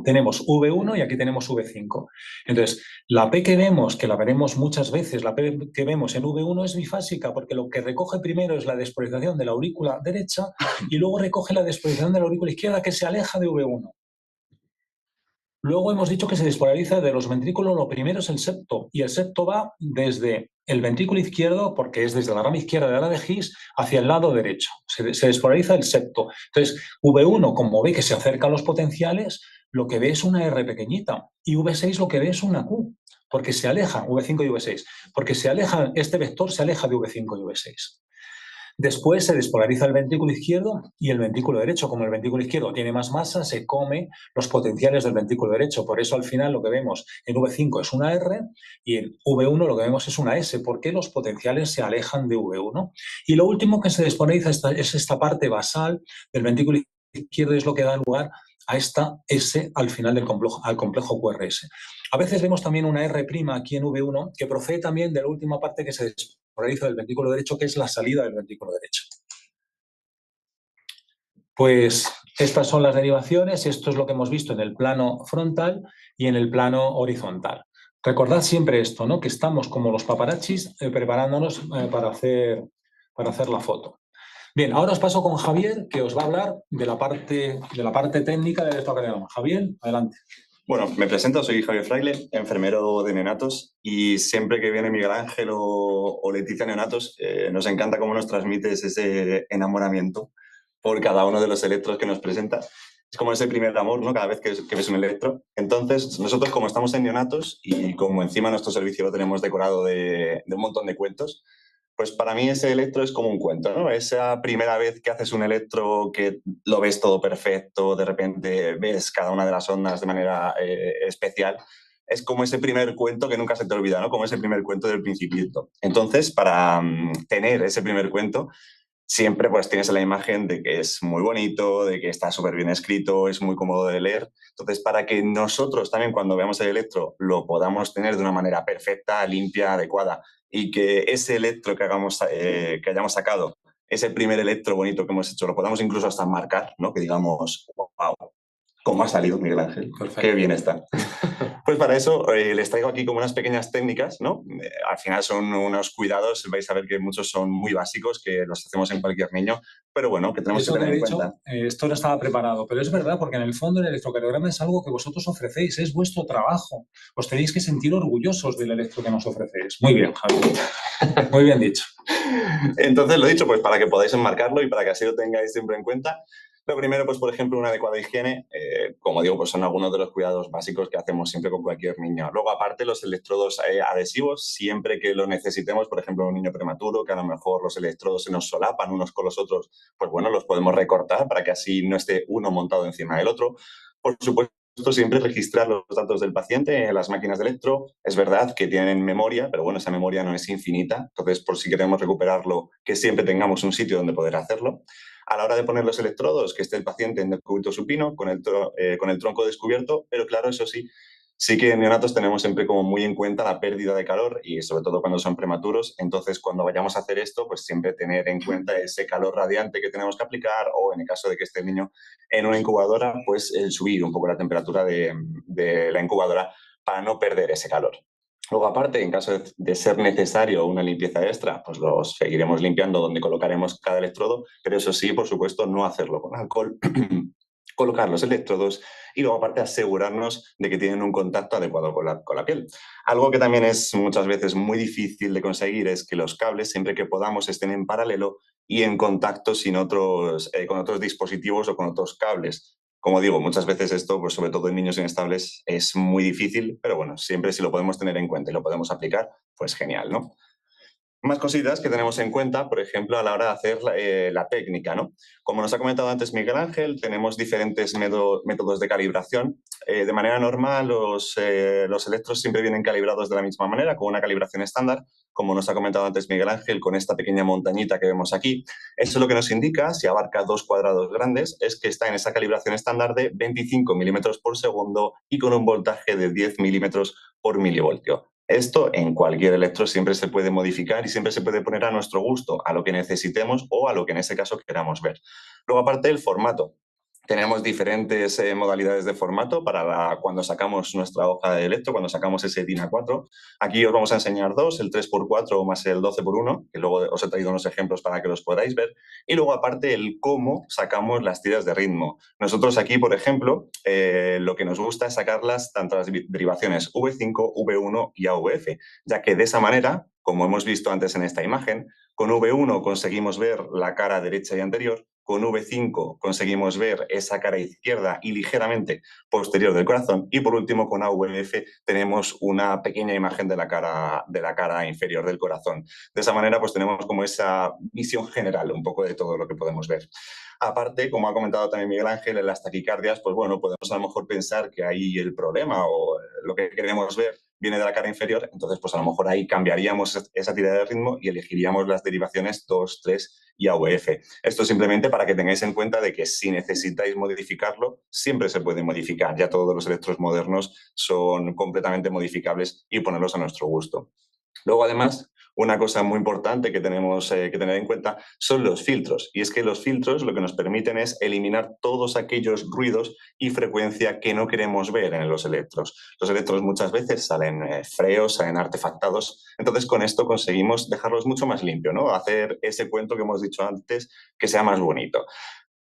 Tenemos V1 y aquí tenemos V5. Entonces, la P que vemos, que la veremos muchas veces, la P que vemos en V1 es bifásica porque lo que recoge primero es la despolarización de la aurícula derecha y luego recoge la despolarización de la aurícula izquierda que se aleja de V1. Luego hemos dicho que se despolariza de los ventrículos, lo primero es el septo, y el septo va desde el ventrículo izquierdo, porque es desde la rama izquierda de la de Higgs, hacia el lado derecho. Se despolariza el septo. Entonces, V1, como ve que se acerca a los potenciales, lo que ve es una R pequeñita, y V6 lo que ve es una Q, porque se aleja, V5 y V6, porque se aleja, este vector se aleja de V5 y V6. Después se despolariza el ventrículo izquierdo y el ventrículo derecho. Como el ventrículo izquierdo tiene más masa, se come los potenciales del ventrículo derecho. Por eso al final lo que vemos en V5 es una R y en V1 lo que vemos es una S, porque los potenciales se alejan de V1. Y lo último que se despolariza es esta parte basal del ventrículo izquierdo, es lo que da lugar a esta S al final del complejo, al complejo QRS. A veces vemos también una R' aquí en V1 que procede también de la última parte que se despolariza del ventrículo derecho, que es la salida del ventrículo derecho. Pues estas son las derivaciones, esto es lo que hemos visto en el plano frontal y en el plano horizontal. Recordad siempre esto, ¿no? Que estamos como los paparachis preparándonos para hacer la foto. Bien, ahora os paso con Javier, que os va a hablar de la parte técnica del electrocardiograma. Javier, adelante. Bueno, me presento, soy Javier Fraile, enfermero de neonatos, y siempre que viene Miguel Ángel o Leticia Neonatos, nos encanta cómo nos transmites ese enamoramiento por cada uno de los electros que nos presenta. Es como ese primer amor, ¿no? Cada vez que ves un electro. Entonces, nosotros como estamos en neonatos y como encima nuestro servicio lo tenemos decorado de un montón de cuentos, pues para mí ese electro es como un cuento, ¿no? Esa primera vez que haces un electro, que lo ves todo perfecto, de repente ves cada una de las ondas de manera especial, es como ese primer cuento que nunca se te olvida, ¿no? Como ese primer cuento del Principito. Entonces, para tener ese primer cuento, siempre pues tienes la imagen de que es muy bonito, de que está súper bien escrito, es muy cómodo de leer. Entonces, para que nosotros también cuando veamos el electro lo podamos tener de una manera perfecta, limpia, adecuada, y que ese electro que hayamos sacado, ese primer electro bonito que hemos hecho, lo podamos incluso hasta marcar, ¿no? Que digamos, wow, ¿cómo ha salido Miguel Ángel? Perfecto. Qué bien está. Pues para eso les traigo aquí como unas pequeñas técnicas, ¿no? Al final son unos cuidados, vais a ver que muchos son muy básicos, que los hacemos en cualquier niño, pero bueno, que tenemos que tener en cuenta. Esto no estaba preparado, pero es verdad, porque en el fondo el electrocardiograma es algo que vosotros ofrecéis, es vuestro trabajo. Os tenéis que sentir orgullosos del electro que nos ofrecéis. Muy bien, Javier. Muy bien dicho. Entonces, lo dicho, pues para que podáis enmarcarlo y para que así lo tengáis siempre en cuenta. Lo primero, pues por ejemplo, una adecuada higiene, como digo, pues son algunos de los cuidados básicos que hacemos siempre con cualquier niño. Luego, aparte, los electrodos adhesivos, siempre que lo necesitemos, por ejemplo, un niño prematuro, que a lo mejor los electrodos se nos solapan unos con los otros, pues bueno, los podemos recortar para que así no esté uno montado encima del otro. Por supuesto, siempre registrar los datos del paciente en las máquinas de electro. Es verdad que tienen memoria, pero bueno, esa memoria no es infinita. Entonces, por si queremos recuperarlo, que siempre tengamos un sitio donde poder hacerlo. A la hora de poner los electrodos, que esté el paciente en decúbito supino, con el tronco descubierto, pero claro, eso sí que en neonatos tenemos siempre como muy en cuenta la pérdida de calor y sobre todo cuando son prematuros. Entonces, cuando vayamos a hacer esto, pues siempre tener en cuenta ese calor radiante que tenemos que aplicar o en el caso de que esté el niño en una incubadora, pues el subir un poco la temperatura de la incubadora para no perder ese calor. Luego, aparte, en caso de ser necesario una limpieza extra, pues los seguiremos limpiando donde colocaremos cada electrodo, pero eso sí, por supuesto, no hacerlo con alcohol, colocar los electrodos y luego, aparte, asegurarnos de que tienen un contacto adecuado con la piel. Algo que también es muchas veces muy difícil de conseguir es que los cables, siempre que podamos, estén en paralelo y en contacto con otros dispositivos o con otros cables. Como digo, muchas veces esto, pues sobre todo en niños inestables, es muy difícil, pero bueno, siempre si lo podemos tener en cuenta y lo podemos aplicar, pues genial, ¿no? Más cositas que tenemos en cuenta, por ejemplo, a la hora de hacer la técnica, ¿no? Como nos ha comentado antes Miguel Ángel, tenemos diferentes métodos de calibración. De manera normal, los electros siempre vienen calibrados de la misma manera, con una calibración estándar, como nos ha comentado antes Miguel Ángel, con esta pequeña montañita que vemos aquí. Eso lo que nos indica, si abarca 2 cuadrados grandes, es que está en esa calibración estándar de 25 milímetros por segundo y con un voltaje de 10 milímetros por milivoltio. Esto en cualquier electro siempre se puede modificar y siempre se puede poner a nuestro gusto, a lo que necesitemos o a lo que en ese caso queramos ver. Luego, aparte del formato, tenemos diferentes modalidades de formato para cuando sacamos nuestra hoja de electro, cuando sacamos ese DIN A4. Aquí os vamos a enseñar dos, el 3x4 más el 12x1, que luego os he traído unos ejemplos para que los podáis ver. Y luego, aparte, el cómo sacamos las tiras de ritmo. Nosotros aquí, por ejemplo, lo que nos gusta es sacarlas tanto las derivaciones V5, V1 y AVF, ya que de esa manera, como hemos visto antes en esta imagen, con V1 conseguimos ver la cara derecha y anterior, con V5 conseguimos ver esa cara izquierda y ligeramente posterior del corazón, y por último con AVF tenemos una pequeña imagen de la cara inferior del corazón. De esa manera pues tenemos como esa visión general un poco de todo lo que podemos ver. Aparte, como ha comentado también Miguel Ángel, en las taquicardias, pues bueno, podemos a lo mejor pensar que ahí el problema o lo que queremos ver viene de la cara inferior, entonces pues a lo mejor ahí cambiaríamos esa tirada de ritmo y elegiríamos las derivaciones 2, 3 y AVF. Esto simplemente para que tengáis en cuenta de que si necesitáis modificarlo, siempre se puede modificar. Ya todos los electros modernos son completamente modificables y ponerlos a nuestro gusto. Luego, además, una cosa muy importante que tenemos que tener en cuenta son los filtros. Y es que los filtros lo que nos permiten es eliminar todos aquellos ruidos y frecuencia que no queremos ver en los electros. Los electros muchas veces salen feos, salen artefactados. Entonces, con esto conseguimos dejarlos mucho más limpios, ¿no? Hacer ese cuento que hemos dicho antes que sea más bonito.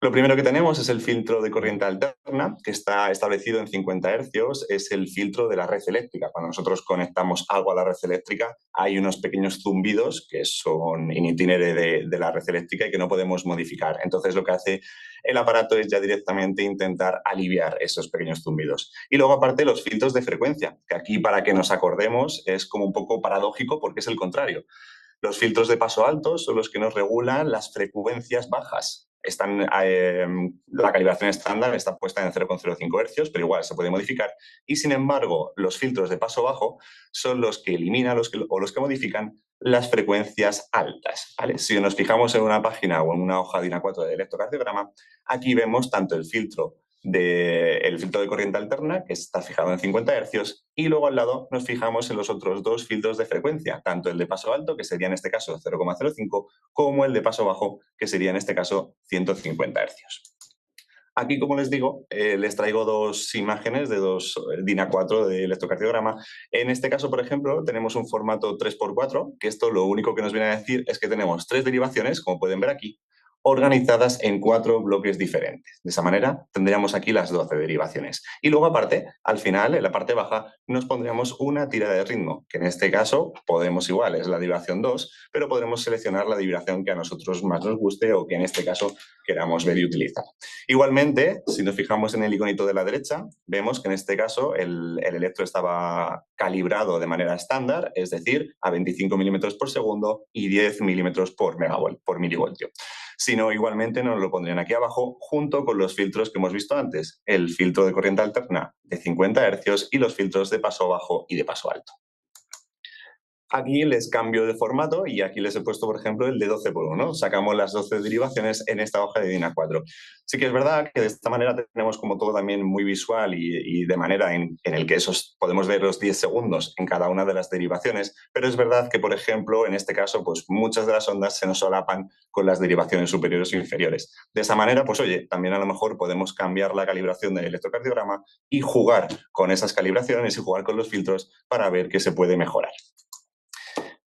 Lo primero que tenemos es el filtro de corriente alterna, que está establecido en 50 hercios. Es el filtro de la red eléctrica. Cuando nosotros conectamos algo a la red eléctrica, hay unos pequeños zumbidos que son in itinere de la red eléctrica y que no podemos modificar. Entonces, lo que hace el aparato es ya directamente intentar aliviar esos pequeños zumbidos. Y luego, aparte, los filtros de frecuencia, que aquí, para que nos acordemos, es como un poco paradójico porque es el contrario. Los filtros de paso alto son los que nos regulan las frecuencias bajas. La calibración estándar está puesta en 0,05 hercios, pero igual se puede modificar. Y sin embargo, los filtros de paso bajo son los que eliminan los que modifican las frecuencias altas, ¿vale? Si nos fijamos en una página o en una hoja DIN A4 de electrocardiograma, aquí vemos tanto el filtro de corriente alterna, que está fijado en 50 hercios, y luego al lado nos fijamos en los otros dos filtros de frecuencia, tanto el de paso alto, que sería en este caso 0,05, como el de paso bajo, que sería en este caso 150 hercios. Aquí, como les digo, les traigo dos imágenes de dos DIN A4 de electrocardiograma. En este caso, por ejemplo, tenemos un formato 3x4, que esto lo único que nos viene a decir es que tenemos 3 derivaciones, como pueden ver aquí, organizadas en 4 bloques diferentes. De esa manera tendríamos aquí las 12 derivaciones. Y luego, aparte, al final, en la parte baja, nos pondríamos una tirada de ritmo, que en este caso podemos igual, es la derivación 2, pero podremos seleccionar la derivación que a nosotros más nos guste o que en este caso queramos ver y utilizar. Igualmente, si nos fijamos en el iconito de la derecha, vemos que en este caso el electro estaba calibrado de manera estándar, es decir, a 25 milímetros por segundo y 10 milímetros por milivoltio. Si no, igualmente nos lo pondrían aquí abajo junto con los filtros que hemos visto antes, el filtro de corriente alterna de 50 hercios y los filtros de paso bajo y de paso alto. Aquí les cambio de formato y aquí les he puesto, por ejemplo, el de 12x1. Sacamos las 12 derivaciones en esta hoja de DIN A4. Sí que es verdad que de esta manera tenemos como todo también muy visual y de manera en el que podemos ver los 10 segundos en cada una de las derivaciones, pero es verdad que, por ejemplo, en este caso, pues muchas de las ondas se nos solapan con las derivaciones superiores e inferiores. De esa manera, pues oye, también a lo mejor podemos cambiar la calibración del electrocardiograma y jugar con esas calibraciones y jugar con los filtros para ver qué se puede mejorar.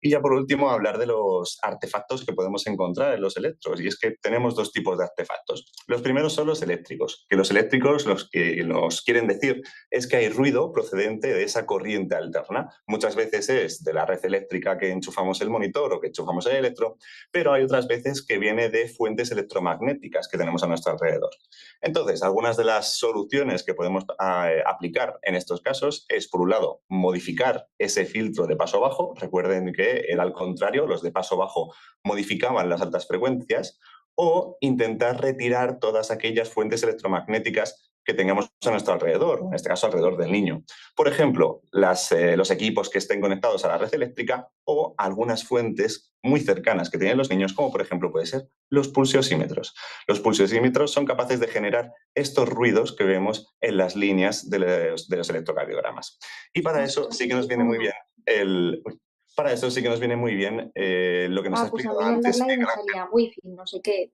Y ya por último, hablar de los artefactos que podemos encontrar en los electros. Y es que tenemos dos tipos de artefactos. Los primeros son los eléctricos, que los eléctricos los que nos quieren decir es que hay ruido procedente de esa corriente alterna. Muchas veces es de la red eléctrica que enchufamos el monitor o que enchufamos el electro, pero hay otras veces que viene de fuentes electromagnéticas que tenemos a nuestro alrededor. Entonces, algunas de las soluciones que podemos aplicar en estos casos es, por un lado, modificar ese filtro de paso bajo. Recuerden que frecuente era al contrario, los de paso bajo modificaban las altas frecuencias, o intentar retirar todas aquellas fuentes electromagnéticas que tengamos a nuestro alrededor, en este caso alrededor del niño. Por ejemplo, los equipos que estén conectados a la red eléctrica o algunas fuentes muy cercanas que tienen los niños, como por ejemplo puede ser los pulsiosímetros. Los pulsiosímetros son capaces de generar estos ruidos que vemos en las líneas de los electrocardiogramas. Y para eso sí que nos viene muy bien para eso sí que nos viene muy bien lo que nos ha explicado antes. Me salía wifi, no sé qué.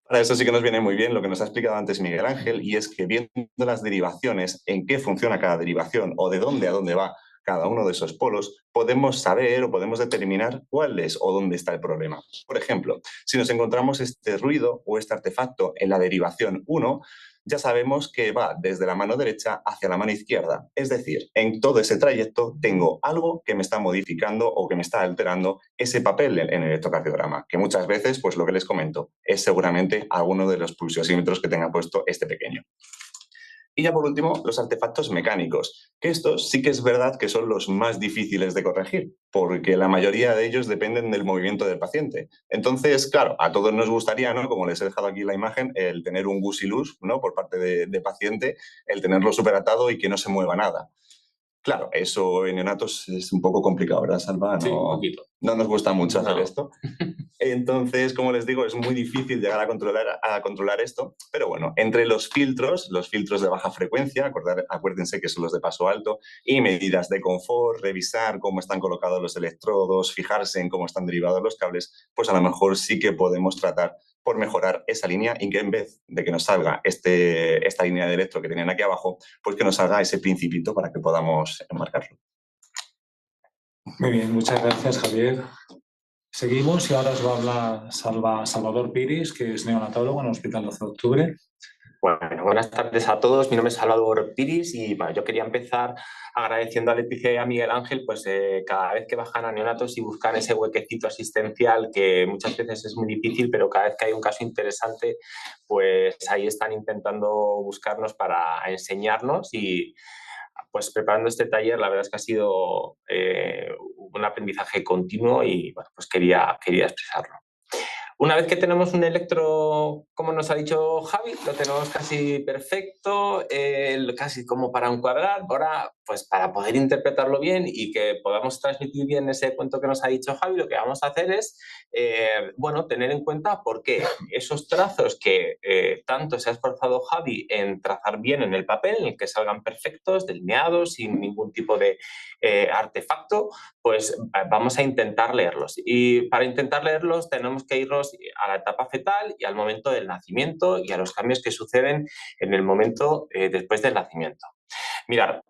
Para eso sí que nos viene muy bien lo que nos ha explicado antes Miguel Ángel, y es que viendo las derivaciones, en qué funciona cada derivación o de dónde a dónde va cada uno de esos polos, podemos saber o podemos determinar cuál es o dónde está el problema. Por ejemplo, si nos encontramos este ruido o este artefacto en la derivación 1, ya sabemos que va desde la mano derecha hacia la mano izquierda. Es decir, en todo ese trayecto tengo algo que me está modificando o que me está alterando ese papel en el electrocardiograma, que muchas veces, pues lo que les comento, es seguramente alguno de los pulsiosímetros que tenga puesto este pequeño. Y ya por último, los artefactos mecánicos, que estos sí que es verdad que son los más difíciles de corregir, porque la mayoría de ellos dependen del movimiento del paciente. Entonces, claro, a todos nos gustaría, ¿no?, como les he dejado aquí la imagen, el tener un gusiluz, ¿no?, por parte de paciente, el tenerlo súper atado y que no se mueva nada. Claro, eso en neonatos es un poco complicado, ¿verdad, Salva? Sí, un poquito. No nos gusta mucho hacer esto. Entonces, como les digo, es muy difícil llegar a controlar esto, pero bueno, entre los filtros de baja frecuencia, acuérdense que son los de paso alto, y medidas de confort, revisar cómo están colocados los electrodos, fijarse en cómo están derivados los cables, pues a lo mejor sí que podemos tratar por mejorar esa línea y que en vez de que nos salga esta línea de electro que tenían aquí abajo, pues que nos salga ese principito para que podamos enmarcarlo. Muy bien, muchas gracias, Javier. Seguimos y ahora os va a hablar Salvador Piris, que es neonatólogo en el Hospital 12 de Octubre. Bueno, buenas tardes a todos. Mi nombre es Salvador Piris y bueno, yo quería empezar agradeciendo a Leticia y a Miguel Ángel, pues cada vez que bajan a neonatos y buscan ese huequecito asistencial que muchas veces es muy difícil, pero cada vez que hay un caso interesante, pues ahí están intentando buscarnos para enseñarnos y pues preparando este taller la verdad es que ha sido un aprendizaje continuo y bueno, pues quería expresarlo. Una vez que tenemos un electro, como nos ha dicho Javi, lo tenemos casi perfecto, casi como para encuadrar. Ahora, pues para poder interpretarlo bien y que podamos transmitir bien ese cuento que nos ha dicho Javi, lo que vamos a hacer es, bueno, tener en cuenta por qué esos trazos que tanto se ha esforzado Javi en trazar bien en el papel, en el que salgan perfectos, delineados, sin ningún tipo de artefacto, pues vamos a intentar leerlos. Y para intentar leerlos tenemos que irnos a la etapa fetal y al momento del nacimiento y a los cambios que suceden en el momento después del nacimiento. Mirad,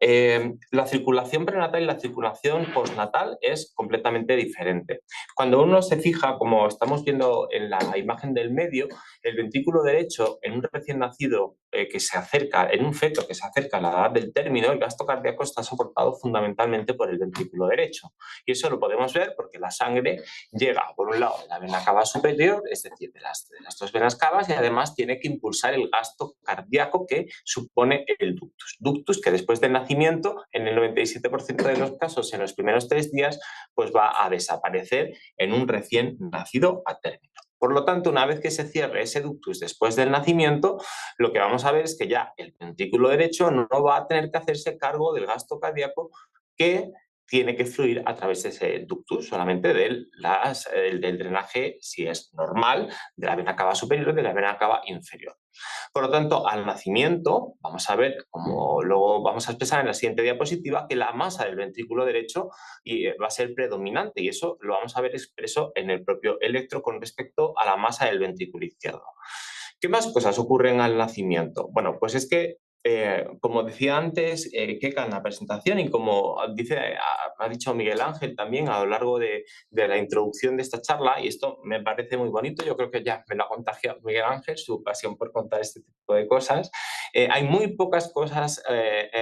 la circulación prenatal y la circulación postnatal es completamente diferente. Cuando uno se fija, como estamos viendo en la imagen del medio, el ventrículo derecho en un recién nacido que se acerca, en un feto que se acerca a la edad del término, el gasto cardíaco está soportado fundamentalmente por el ventrículo derecho. Y eso lo podemos ver porque la sangre llega, por un lado, de la vena cava superior, es decir, de las dos venas cavas, y además tiene que impulsar el gasto cardíaco que supone el ductus. Ductus que después del nacimiento, en el 97% de los casos, en los primeros 3 días, pues va a desaparecer en un recién nacido a término. Por lo tanto, una vez que se cierre ese ductus después del nacimiento, lo que vamos a ver es que ya el ventrículo derecho no va a tener que hacerse cargo del gasto cardíaco que tiene que fluir a través de ese ductus, solamente del drenaje, si es normal, de la vena cava superior y de la vena cava inferior. Por lo tanto, al nacimiento, vamos a ver, como luego vamos a expresar en la siguiente diapositiva, que la masa del ventrículo derecho va a ser predominante y eso lo vamos a ver expreso en el propio electro con respecto a la masa del ventrículo izquierdo. ¿Qué más cosas ocurren al nacimiento? Bueno, pues es que como decía antes Keka en la presentación y como ha dicho Miguel Ángel también a lo largo de la introducción de esta charla, y esto me parece muy bonito, yo creo que ya me lo ha contagiado Miguel Ángel, su pasión por contar este tipo de cosas, hay muy pocas cosas,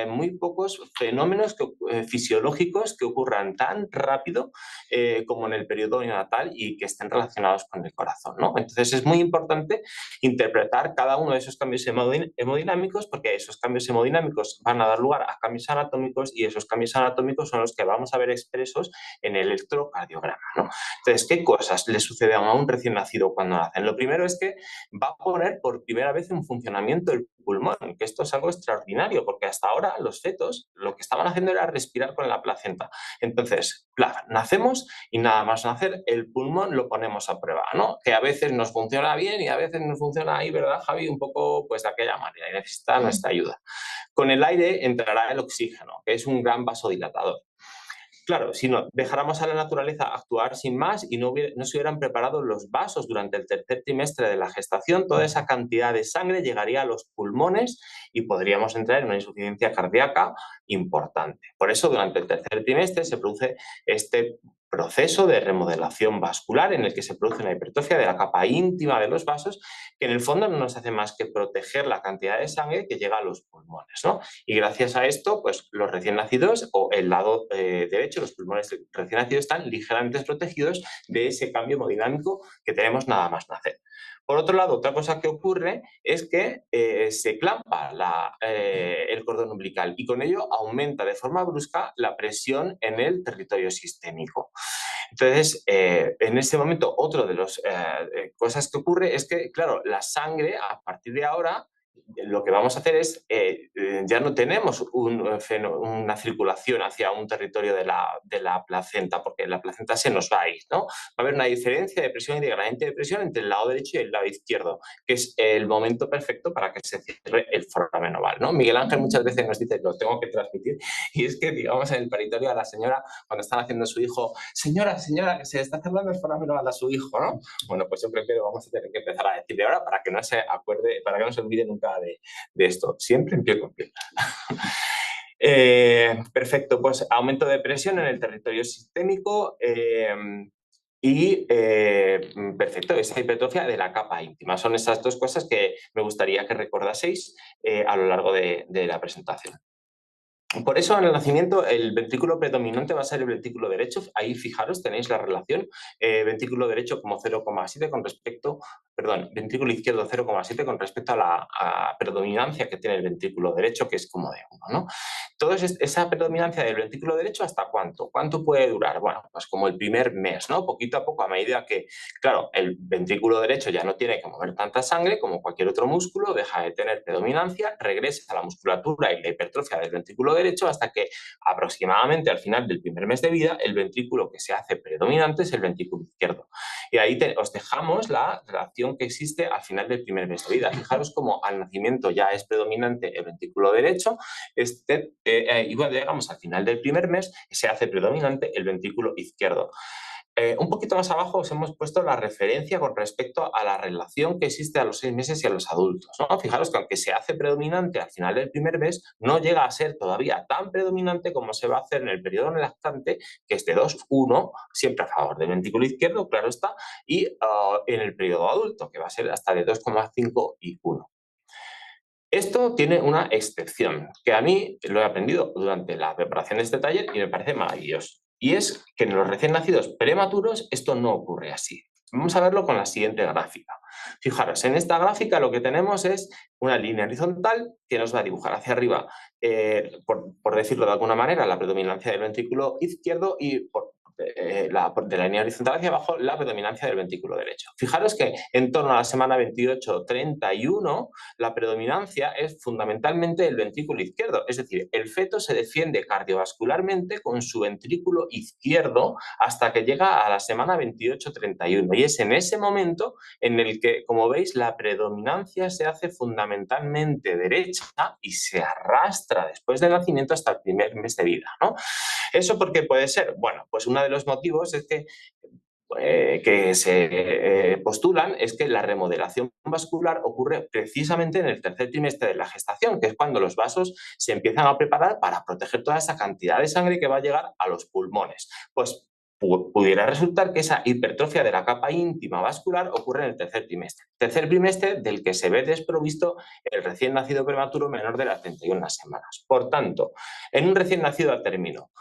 muy pocos fenómenos fisiológicos que ocurran tan rápido como en el periodo neonatal y que estén relacionados con el corazón, ¿no? Entonces es muy importante interpretar cada uno de esos cambios hemodinámicos porque eso esos cambios hemodinámicos van a dar lugar a cambios anatómicos y esos cambios anatómicos son los que vamos a ver expresos en el electrocardiograma, ¿no? Entonces, ¿qué cosas le suceden a un recién nacido cuando nacen? Lo primero es que va a poner por primera vez en funcionamiento el pulmón, que esto es algo extraordinario, porque hasta ahora los fetos lo que estaban haciendo era respirar con la placenta. Entonces, nacemos y nada más nacer, el pulmón lo ponemos a prueba, ¿no? Que a veces nos funciona bien y a veces nos funciona ahí, ¿verdad, Javi? Un poco pues de aquella manera y necesita nuestra ayuda. Con el aire entrará el oxígeno, que es un gran vasodilatador. Claro, si no dejáramos a la naturaleza actuar sin más y no se hubieran preparado los vasos durante el tercer trimestre de la gestación, toda esa cantidad de sangre llegaría a los pulmones y podríamos entrar en una insuficiencia cardíaca importante. Por eso, durante el tercer trimestre se produce este proceso de remodelación vascular en el que se produce una hipertrofia de la capa íntima de los vasos, que en el fondo no nos hace más que proteger la cantidad de sangre que llega a los pulmones, ¿no? Y gracias a esto, pues los recién nacidos o el lado derecho, los pulmones recién nacidos están ligeramente protegidos de ese cambio hemodinámico que tenemos nada más nacer. Por otro lado, otra cosa que ocurre es que se clampa el cordón umbilical y con ello aumenta de forma brusca la presión en el territorio sistémico. Entonces, en ese momento, otra de las cosas que ocurre es que, claro, la sangre, a partir de ahora, lo que vamos a hacer es, ya no tenemos una circulación hacia un territorio de la placenta, porque la placenta se nos va a ir, ¿no? Va a haber una diferencia de presión y de gradiente de presión entre el lado derecho y el lado izquierdo, que es el momento perfecto para que se cierre el foramen oval, ¿no? Miguel Ángel muchas veces nos dice, lo tengo que transmitir, y es que, digamos, en el paritorio a la señora, cuando están haciendo su hijo, señora, que se está cerrando el foramen oval a su hijo, ¿no? Bueno, pues yo creo que vamos a tener que empezar a decirle ahora para que no se acuerde, para que no se olvide nunca de esto, siempre en pie con pie. Perfecto, pues aumento de presión en el territorio sistémico perfecto, esa hipertrofia de la capa íntima. Son esas dos cosas que me gustaría que recordaseis a lo largo de la presentación. Por eso en el nacimiento el ventrículo predominante va a ser el ventrículo derecho. Ahí fijaros, tenéis la relación. Ventrículo derecho como 0,7 con respecto, perdón, ventrículo izquierdo 0,7 con respecto a la predominancia que tiene el ventrículo derecho, que es como de 1, ¿no? Entonces, esa predominancia del ventrículo derecho, ¿hasta cuánto? ¿Cuánto puede durar? Bueno, pues como el primer mes, ¿no? Poquito a poco, a medida que, claro, el ventrículo derecho ya no tiene que mover tanta sangre como cualquier otro músculo, deja de tener predominancia, regresa a la musculatura y la hipertrofia del ventrículo derecho hasta que aproximadamente al final del primer mes de vida el ventrículo que se hace predominante es el ventrículo izquierdo. Y ahí os dejamos la relación que existe al final del primer mes de vida. Fijaros cómo al nacimiento ya es predominante el ventrículo derecho, y cuando llegamos al final del primer mes se hace predominante el ventrículo izquierdo. Un poquito más abajo os hemos puesto la referencia con respecto a la relación que existe a los 6 meses y a los adultos, ¿no? Fijaros que aunque se hace predominante al final del primer mes, no llega a ser todavía tan predominante como se va a hacer en el periodo lactante, que es de 2-1, siempre a favor del ventrículo izquierdo, claro está, y en el periodo adulto, que va a ser hasta de 2,5 y 1. Esto tiene una excepción, que a mí lo he aprendido durante la preparación de este taller y me parece maravilloso. Y es que en los recién nacidos prematuros esto no ocurre así. Vamos a verlo con la siguiente gráfica. Fijaros, en esta gráfica lo que tenemos es una línea horizontal que nos va a dibujar hacia arriba, por decirlo de alguna manera, la predominancia del ventrículo izquierdo y de la línea horizontal hacia abajo la predominancia del ventrículo derecho. Fijaros que en torno a la semana 28-31 la predominancia es fundamentalmente el ventrículo izquierdo, es decir, el feto se defiende cardiovascularmente con su ventrículo izquierdo hasta que llega a la semana 28-31 y es en ese momento en el que, como veis, la predominancia se hace fundamentalmente derecha y se arrastra después del nacimiento hasta el primer mes de vida, ¿no? ¿Eso por qué puede ser? Bueno, pues uno de los motivos es que se postulan es que la remodelación vascular ocurre precisamente en el tercer trimestre de la gestación, que es cuando los vasos se empiezan a preparar para proteger toda esa cantidad de sangre que va a llegar a los pulmones. Pues pudiera resultar que esa hipertrofia de la capa íntima vascular ocurre en el tercer trimestre del que se ve desprovisto el recién nacido prematuro menor de las 31 semanas. Por tanto, en un recién nacido a término,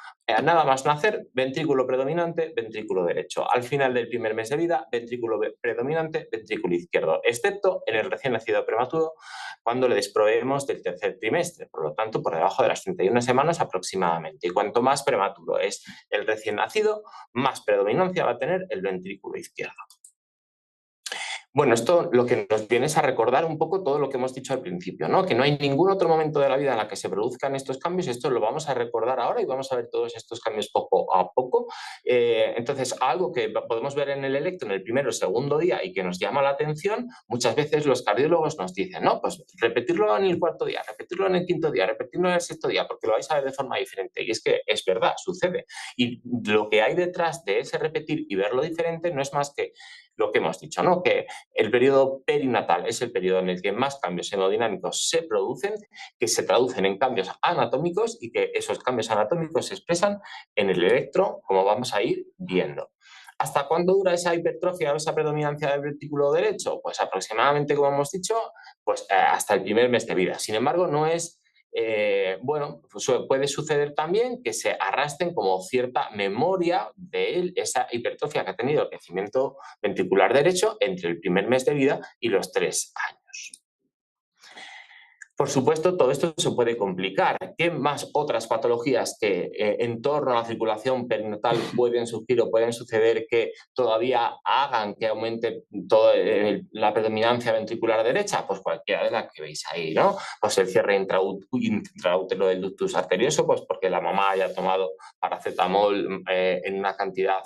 nada más nacer, ventrículo predominante, ventrículo derecho. Al final del primer mes de vida, ventrículo predominante, ventrículo izquierdo, excepto en el recién nacido prematuro, cuando le desproveemos del tercer trimestre, por lo tanto, por debajo de las 31 semanas aproximadamente. Y cuanto más prematuro es el recién nacido, más predominancia va a tener el ventrículo izquierdo. Bueno, esto lo que nos viene es a recordar un poco todo lo que hemos dicho al principio, ¿no? Que no hay ningún otro momento de la vida en la que se produzcan estos cambios. Esto lo vamos a recordar ahora y vamos a ver todos estos cambios poco a poco. Entonces, algo que podemos ver en el electro en el primero o segundo día y que nos llama la atención, muchas veces los cardiólogos nos dicen, no, pues repetirlo en el cuarto día, repetirlo en el quinto día, repetirlo en el sexto día, porque lo vais a ver de forma diferente. Y es que es verdad, sucede. Y lo que hay detrás de ese repetir y verlo diferente no es más que lo que hemos dicho, ¿no? Que el periodo perinatal es el periodo en el que más cambios hemodinámicos se producen, que se traducen en cambios anatómicos y que esos cambios anatómicos se expresan en el electro, como vamos a ir viendo. ¿Hasta cuándo dura esa hipertrofia o esa predominancia del ventrículo derecho? Pues aproximadamente, como hemos dicho, pues hasta el primer mes de vida. Sin embargo, no es... bueno, pues puede suceder también que se arrastren como cierta memoria de esa hipertrofia que ha tenido el crecimiento ventricular derecho entre el primer mes de vida y los 3 años. Por supuesto, todo esto se puede complicar. ¿Qué más otras patologías que en torno a la circulación perinatal pueden surgir o pueden suceder que todavía hagan que aumente toda la predominancia ventricular derecha? Pues cualquiera de las que veis ahí, ¿no? Pues el cierre intraútero del ductus arterioso, pues porque la mamá haya tomado paracetamol en una cantidad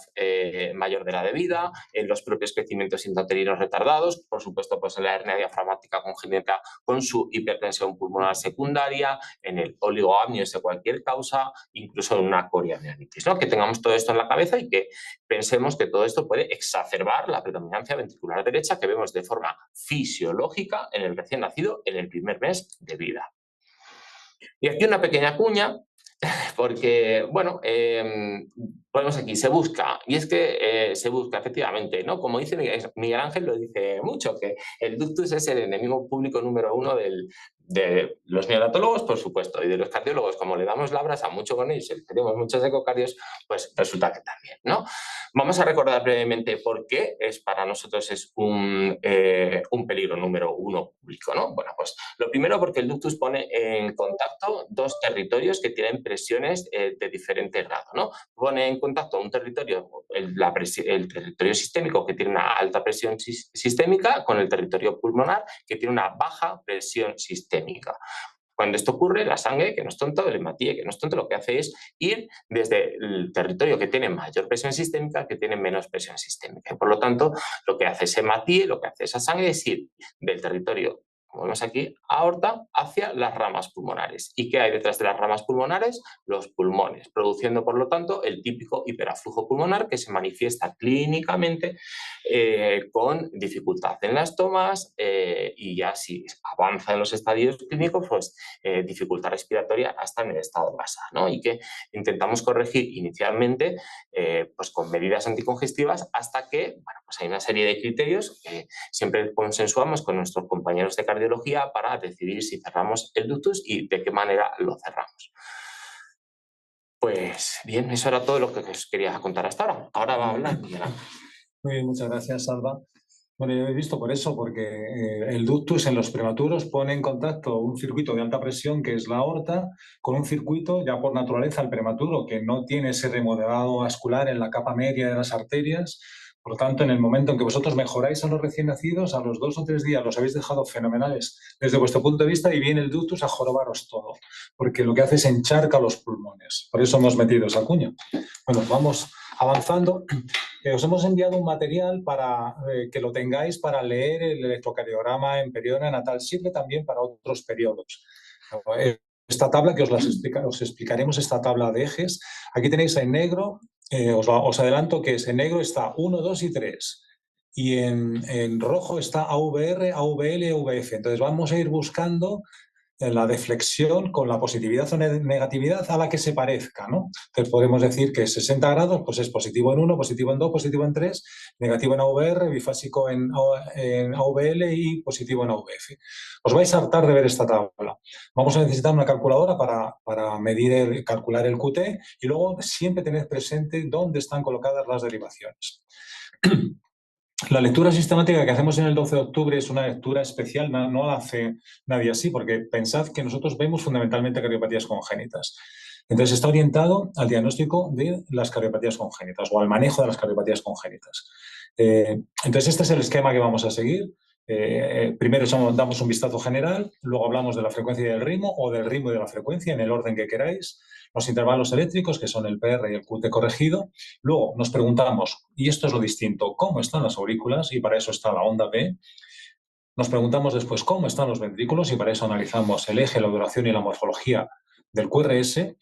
mayor de la debida, en los propios crecimientos intrauterinos retardados, por supuesto, pues en la hernia diafragmática congénita con su hipertensión pulmonar secundaria, en el oligoamnios de cualquier causa, incluso en una coriamnionitis, ¿no? Que tengamos todo esto en la cabeza y que pensemos que todo esto puede exacerbar la predominancia ventricular derecha que vemos de forma fisiológica en el recién nacido en el primer mes de vida. Y aquí una pequeña cuña, porque, bueno, ponemos aquí, se busca, y es que se busca efectivamente, ¿no? Como dice Miguel Ángel, lo dice mucho, que el ductus es el enemigo público número 1 de los neonatólogos, por supuesto, y de los cardiólogos, como le damos la brasa mucho con ellos y tenemos muchos ecocardios, pues resulta que también, ¿no? Vamos a recordar brevemente por qué para nosotros es un peligro número 1 público, ¿no? Bueno, pues lo primero porque el ductus pone en contacto 2 territorios que tienen presiones de diferente grado, ¿no? Pone en contacto un territorio, el territorio sistémico que tiene una alta presión sistémica con el territorio pulmonar que tiene una baja presión sistémica. Cuando esto ocurre, la sangre, que no es tonto, el hematíe, que no es tonto, lo que hace es ir desde el territorio que tiene mayor presión sistémica al que tiene menos presión sistémica. Y por lo tanto, lo que hace ese hematíe, lo que hace esa sangre es ir del territorio, como vemos aquí, aorta, hacia las ramas pulmonares. ¿Y qué hay detrás de las ramas pulmonares? Los pulmones, produciendo, por lo tanto, el típico hiperaflujo pulmonar que se manifiesta clínicamente con dificultad en las tomas y ya si avanza en los estadios clínicos, pues dificultad respiratoria hasta en el estado basal, ¿no? Y que intentamos corregir inicialmente pues con medidas anticongestivas hasta que, bueno, pues hay una serie de criterios que siempre consensuamos con nuestros compañeros de cardiología para decidir si cerramos el ductus y de qué manera lo cerramos. Pues bien, eso era todo lo que os quería contar hasta ahora. Ahora va a hablar Miguel Ángel. Muy bien, muchas gracias, Salva. Bueno, yo he visto por eso, porque el ductus en los prematuros pone en contacto un circuito de alta presión, que es la aorta, con un circuito, ya por naturaleza, el prematuro, que no tiene ese remodelado vascular en la capa media de las arterias. Por lo tanto, en el momento en que vosotros mejoráis a los recién nacidos, a los 2 o 3 días los habéis dejado fenomenales desde vuestro punto de vista y viene el ductus a jorobaros todo, porque lo que hace es encharca los pulmones. Por eso hemos metido esa cuña. Bueno, vamos avanzando. Os hemos enviado un material para que lo tengáis para leer el electrocardiograma en periodo neonatal. Sirve también para otros periodos. Esta tabla, que os explicaremos esta tabla de ejes. Aquí tenéis en negro, os adelanto que en negro está 1, 2 y 3. Y en rojo está AVR, AVL, AVF. Entonces vamos a ir buscando la deflexión con la positividad o negatividad a la que se parezca, ¿no? Entonces podemos decir que 60 grados pues es positivo en 1, positivo en 2, positivo en 3, negativo en AVR, bifásico en AVL y positivo en AVF. Os vais a hartar de ver esta tabla. Vamos a necesitar una calculadora para medir, calcular el QT y luego siempre tened presente dónde están colocadas las derivaciones. La lectura sistemática que hacemos en el 12 de octubre es una lectura especial, no la hace nadie así, porque pensad que nosotros vemos fundamentalmente cardiopatías congénitas. Entonces está orientado al diagnóstico de las cardiopatías congénitas o al manejo de las cardiopatías congénitas. Entonces este es el esquema que vamos a seguir. Primero damos un vistazo general, luego hablamos de la frecuencia y del ritmo, o del ritmo y de la frecuencia, en el orden que queráis, los intervalos eléctricos, que son el PR y el QT corregido. Luego nos preguntamos, y esto es lo distinto, ¿cómo están las aurículas? Y para eso está la onda P. Nos preguntamos después cómo están los ventrículos, y para eso analizamos el eje, la duración y la morfología del QRS.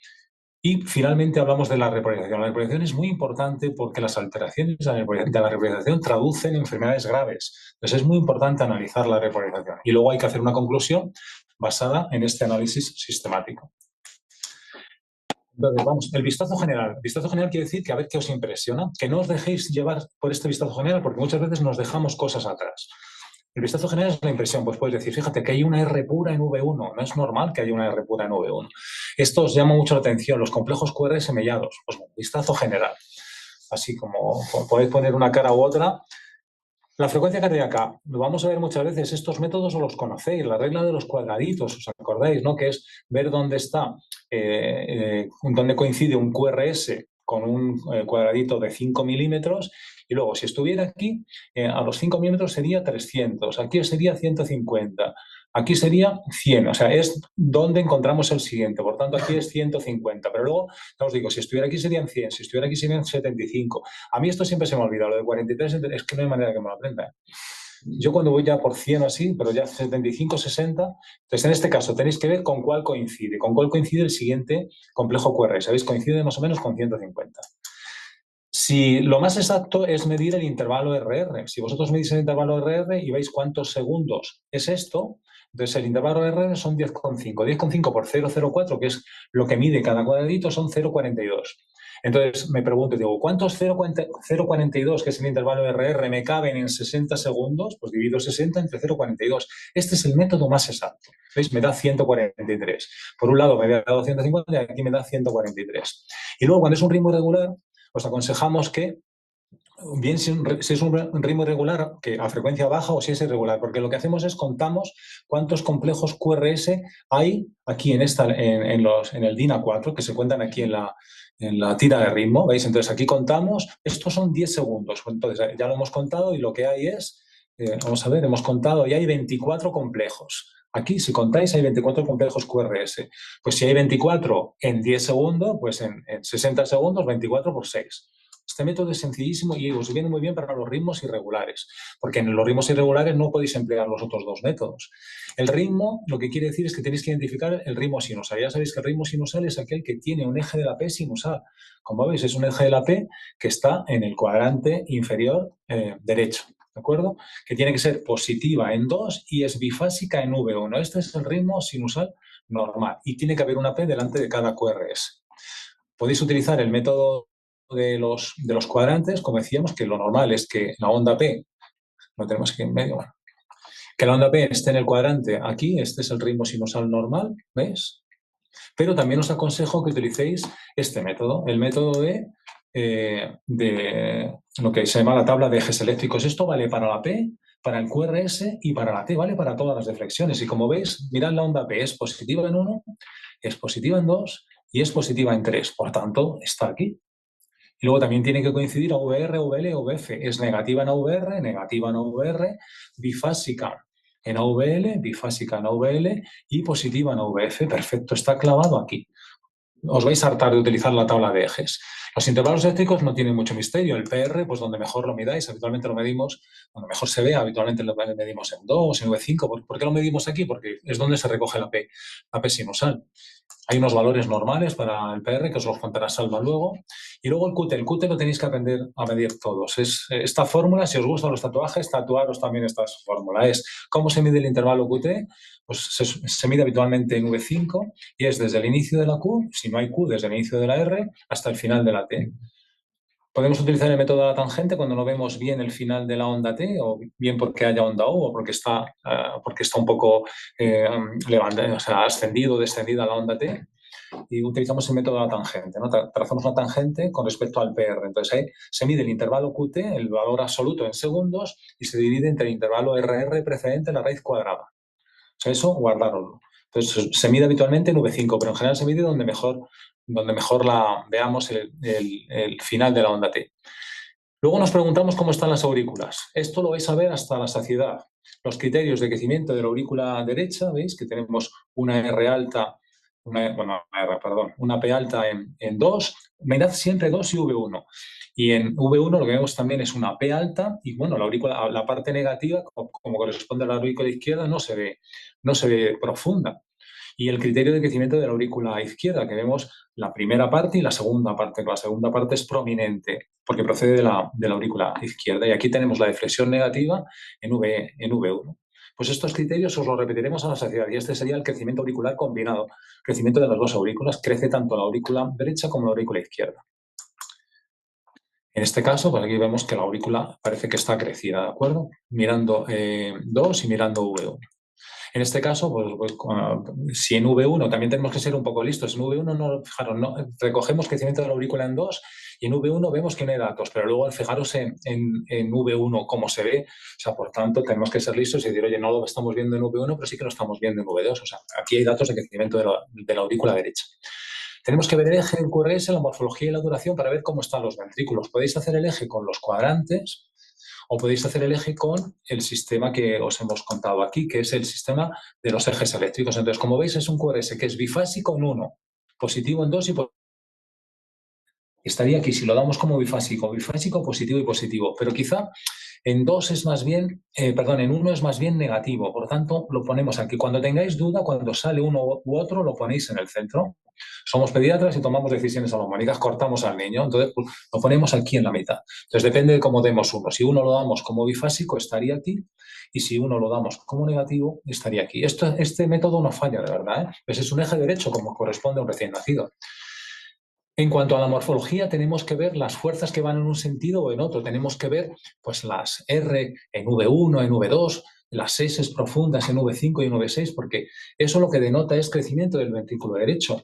Y finalmente hablamos de la repolarización. La repolarización es muy importante porque las alteraciones de la repolarización traducen enfermedades graves. Entonces es muy importante analizar la repolarización. Y luego hay que hacer una conclusión basada en este análisis sistemático. Entonces, vamos, el vistazo general. El vistazo general quiere decir que a ver qué os impresiona, que no os dejéis llevar por este vistazo general porque muchas veces nos dejamos cosas atrás. El vistazo general es la impresión, pues puedes decir, fíjate que hay una R pura en V1, no es normal que haya una R pura en V1. Esto os llama mucho la atención, los complejos QRS mellados, pues bueno, vistazo general. Así como podéis poner una cara u otra. La frecuencia cardíaca, lo vamos a ver muchas veces, estos métodos os los conocéis, la regla de los cuadraditos, ¿os acordáis? ¿No? Que es ver dónde está, dónde coincide un QRS con un cuadradito de 5 milímetros, y luego si estuviera aquí, a los 5 milímetros sería 300, aquí sería 150, aquí sería 100, o sea, es donde encontramos el siguiente, por tanto aquí es 150, pero luego, ya os digo, si estuviera aquí serían 100, si estuviera aquí serían 75. A mí esto siempre se me olvida, lo de 43 es que no hay manera que me lo aprenda. Yo cuando voy ya por 100 así, pero ya 75, 60, entonces en este caso tenéis que ver con cuál coincide el siguiente complejo QR, ¿sabéis? Coincide más o menos con 150. Si lo más exacto es medir el intervalo RR, si vosotros medís el intervalo RR y veis cuántos segundos es esto, entonces el intervalo RR son 10,5. 10,5 por 0,04, que es lo que mide cada cuadradito, son 0,42. Entonces me pregunto, digo, ¿cuántos 0,42, que es el intervalo RR, me caben en 60 segundos? Pues divido 60 entre 0,42. Este es el método más exacto. ¿Veis? Me da 143. Por un lado me había dado 150 y aquí me da 143. Y luego cuando es un ritmo irregular, os aconsejamos que, bien si es un ritmo irregular, que a frecuencia baja o si es irregular, porque lo que hacemos es contamos cuántos complejos QRS hay aquí en el DINA4, que se cuentan aquí en la tira de ritmo, ¿veis? Entonces aquí contamos, estos son 10 segundos, entonces ya lo hemos contado y lo que hay es, vamos a ver, hemos contado y hay 24 complejos. Aquí, si contáis, hay 24 complejos QRS. Pues si hay 24 en 10 segundos, pues en 60 segundos, 24 por 6. Este método es sencillísimo y os viene muy bien para los ritmos irregulares, porque en los ritmos irregulares no podéis emplear los otros dos métodos. El ritmo, lo que quiere decir es que tenéis que identificar el ritmo sinusal. Ya sabéis que el ritmo sinusal es aquel que tiene un eje de la P sinusal. Como veis, es un eje de la P que está en el cuadrante inferior derecho. ¿De acuerdo? Que tiene que ser positiva en 2 y es bifásica en V1. Este es el ritmo sinusal normal y tiene que haber una P delante de cada QRS. Podéis utilizar el método de los cuadrantes, como decíamos, que lo normal es que la onda P, lo tenemos aquí en medio, bueno, que la onda P esté en el cuadrante aquí, este es el ritmo sinusal normal, ¿veis? Pero también os aconsejo que utilicéis este método, el método de lo que se llama la tabla de ejes eléctricos. Esto vale para la P, para el QRS y para la T, vale para todas las deflexiones. Y como veis, mirad la onda P, es positiva en 1, es positiva en 2 y es positiva en 3. Por tanto, está aquí. Y luego también tiene que coincidir AVR, VL o VF. Es negativa en AVR, negativa en AVR, bifásica en AVL, bifásica en AVL y positiva en AVF. Perfecto, está clavado aquí. Os vais a hartar de utilizar la tabla de ejes. Los intervalos eléctricos no tienen mucho misterio. El PR, pues donde mejor lo midáis, habitualmente lo medimos, donde mejor se ve, habitualmente lo medimos en 2, en V5. ¿Por qué lo medimos aquí? Porque es donde se recoge la P sinusal. Hay unos valores normales para el PR, que os los contará Salva luego. Y luego el QT. El QT lo tenéis que aprender a medir todos. Esta fórmula, si os gustan los tatuajes, tatuaros también esta fórmula. Es cómo se mide el intervalo QT. Pues se mide habitualmente en V5 y es desde el inicio de la Q, si no hay Q, desde el inicio de la R hasta el final de la T. Podemos utilizar el método de la tangente cuando no vemos bien el final de la onda T, o bien porque haya onda U, o porque está un poco ascendido o descendida la onda T. y utilizamos el método de la tangente, ¿no? Trazamos una tangente con respecto al PR. Entonces ahí se mide el intervalo QT, el valor absoluto en segundos, y se divide entre el intervalo RR precedente la raíz cuadrada. O sea, eso guardároslo. Entonces se mide habitualmente en V5, pero en general se mide donde mejor veamos el final de la onda T. Luego nos preguntamos cómo están las aurículas. Esto lo vais a ver hasta la saciedad. Los criterios de crecimiento de la aurícula derecha, ¿veis? Que tenemos una R alta, una P alta en 2, mirad siempre 2 y V1. Y en V1 lo que vemos también es una P alta y, bueno, la parte negativa, como corresponde a la aurícula izquierda, no se ve profunda. Y el criterio de crecimiento de la aurícula izquierda, que vemos la primera parte y la segunda parte. La segunda parte es prominente porque procede de la aurícula izquierda. Y aquí tenemos la deflexión negativa en V1. Pues estos criterios os los repetiremos a la saciedad y este sería el crecimiento auricular combinado. Crecimiento de las dos aurículas, crece tanto la aurícula derecha como la aurícula izquierda. En este caso, pues aquí vemos que la aurícula parece que está crecida, ¿de acuerdo? Mirando 2 y mirando V1. En este caso, pues, si en V1 también tenemos que ser un poco listos. En V1, fijaros, recogemos crecimiento de la aurícula en 2 y en V1 vemos que no hay datos, pero luego al fijaros en V1 cómo se ve, o sea, por tanto, tenemos que ser listos y decir, oye, no lo estamos viendo en V1, pero sí que lo estamos viendo en V2. O sea, aquí hay datos de crecimiento de la aurícula derecha. Tenemos que ver el eje del QRS, la morfología y la duración para ver cómo están los ventrículos. Podéis hacer el eje con los cuadrantes o podéis hacer el eje con el sistema que os hemos contado aquí, que es el sistema de los ejes eléctricos. Entonces, como veis, es un QRS que es bifásico en 1, positivo en 2 y estaría aquí, si lo damos como bifásico, positivo y positivo. Pero quizá en 2 es más bien, en 1 es más bien negativo. Por tanto, lo ponemos aquí. Cuando tengáis duda, cuando sale uno u otro, lo ponéis en el centro. Somos pediatras y tomamos decisiones a la humanidad, cortamos al niño, entonces pues, lo ponemos aquí en la mitad. Entonces depende de cómo demos uno. Si uno lo damos como bifásico, estaría aquí, y si uno lo damos como negativo, estaría aquí. Este método no falla, de verdad, ¿eh? Pues es un eje derecho como corresponde a un recién nacido. En cuanto a la morfología, tenemos que ver las fuerzas que van en un sentido o en otro. Tenemos que ver pues, las R en V1, en V2, las S profundas en V5 y en V6, porque eso lo que denota es crecimiento del ventrículo derecho.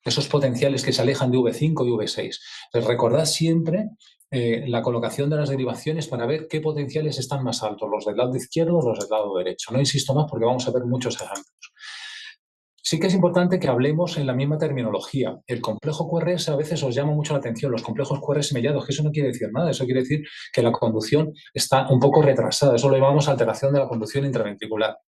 Esos potenciales que se alejan de V5 y V6. Entonces, recordad siempre la colocación de las derivaciones para ver qué potenciales están más altos, los del lado izquierdo o los del lado derecho. No insisto más porque vamos a ver muchos ejemplos. Sí que es importante que hablemos en la misma terminología. El complejo QRS a veces os llama mucho la atención, los complejos QRS mediados, que eso no quiere decir nada, eso quiere decir que la conducción está un poco retrasada, eso lo llamamos alteración de la conducción intraventricular.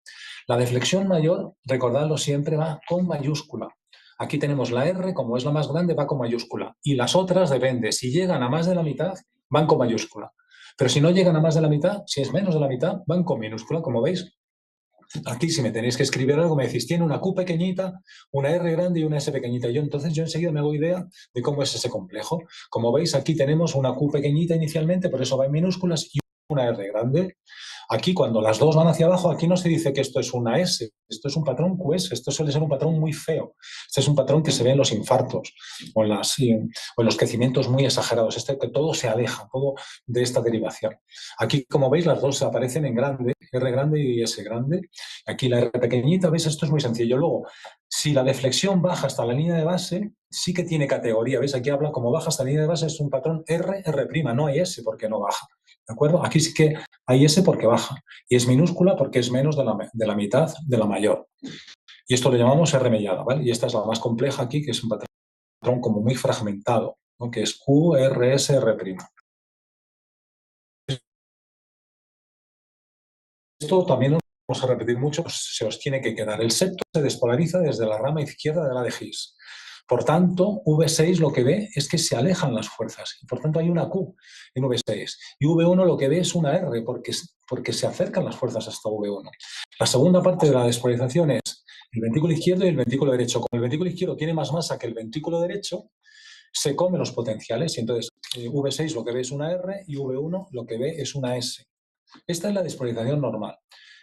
La deflexión mayor, recordadlo siempre, va con mayúscula. Aquí tenemos la R, como es la más grande, va con mayúscula. Y las otras, depende, si llegan a más de la mitad, van con mayúscula. Pero si no llegan a más de la mitad, si es menos de la mitad, van con minúscula, como veis. Aquí, si me tenéis que escribir algo, me decís, tiene una Q pequeñita, una R grande y una S pequeñita. Entonces yo enseguida me hago idea de cómo es ese complejo. Como veis, aquí tenemos una Q pequeñita inicialmente, por eso va en minúsculas, y una R grande. Aquí, cuando las dos van hacia abajo, aquí no se dice que esto es una S, esto es un patrón QS, esto suele ser un patrón muy feo. Este es un patrón que se ve en los infartos o en los crecimientos muy exagerados, que todo se aleja, todo de esta derivación. Aquí, como veis, las dos aparecen en grande, R grande y S grande. Aquí la R pequeñita, ¿veis? Esto es muy sencillo. Luego, si la deflexión baja hasta la línea de base, sí que tiene categoría. ¿Veis? Aquí habla como baja hasta la línea de base, es un patrón R, R', no hay S porque no baja. ¿De acuerdo? Aquí sí que hay S porque baja. Y es minúscula porque es menos de la mitad de la mayor. Y esto lo llamamos R mellada, ¿vale? Y esta es la más compleja aquí, que es un patrón como muy fragmentado, ¿no? Que es Q, R, S, R'. Esto también lo vamos a repetir mucho, se os tiene que quedar. El septo se despolariza desde la rama izquierda de la de Higgs. Por tanto, V6 lo que ve es que se alejan las fuerzas y por tanto hay una Q en V6. Y V1 lo que ve es una R porque se acercan las fuerzas hasta V1. La segunda parte de la despolarización es el ventrículo izquierdo y el ventrículo derecho. Como el ventrículo izquierdo tiene más masa que el ventrículo derecho, se come los potenciales y entonces V6 lo que ve es una R y V1 lo que ve es una S. Esta es la despolarización normal.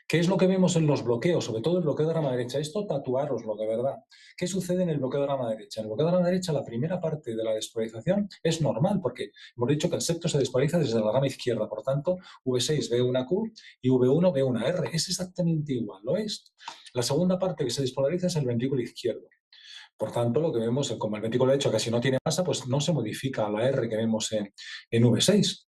¿Qué es lo que vemos en los bloqueos? Sobre todo el bloqueo de rama derecha. Esto tatuároslo de verdad. ¿Qué sucede en el bloqueo de rama derecha? En el bloqueo de rama derecha, la primera parte de la despolarización es normal, porque hemos dicho que el septo se despolariza desde la rama izquierda. Por tanto, V6 ve una Q y V1 ve una R. Es exactamente igual, ¿lo es? La segunda parte que se despolariza es el ventrículo izquierdo. Por tanto, lo que vemos, como el ventrículo derecho casi no tiene masa, pues no se modifica la R que vemos en V6.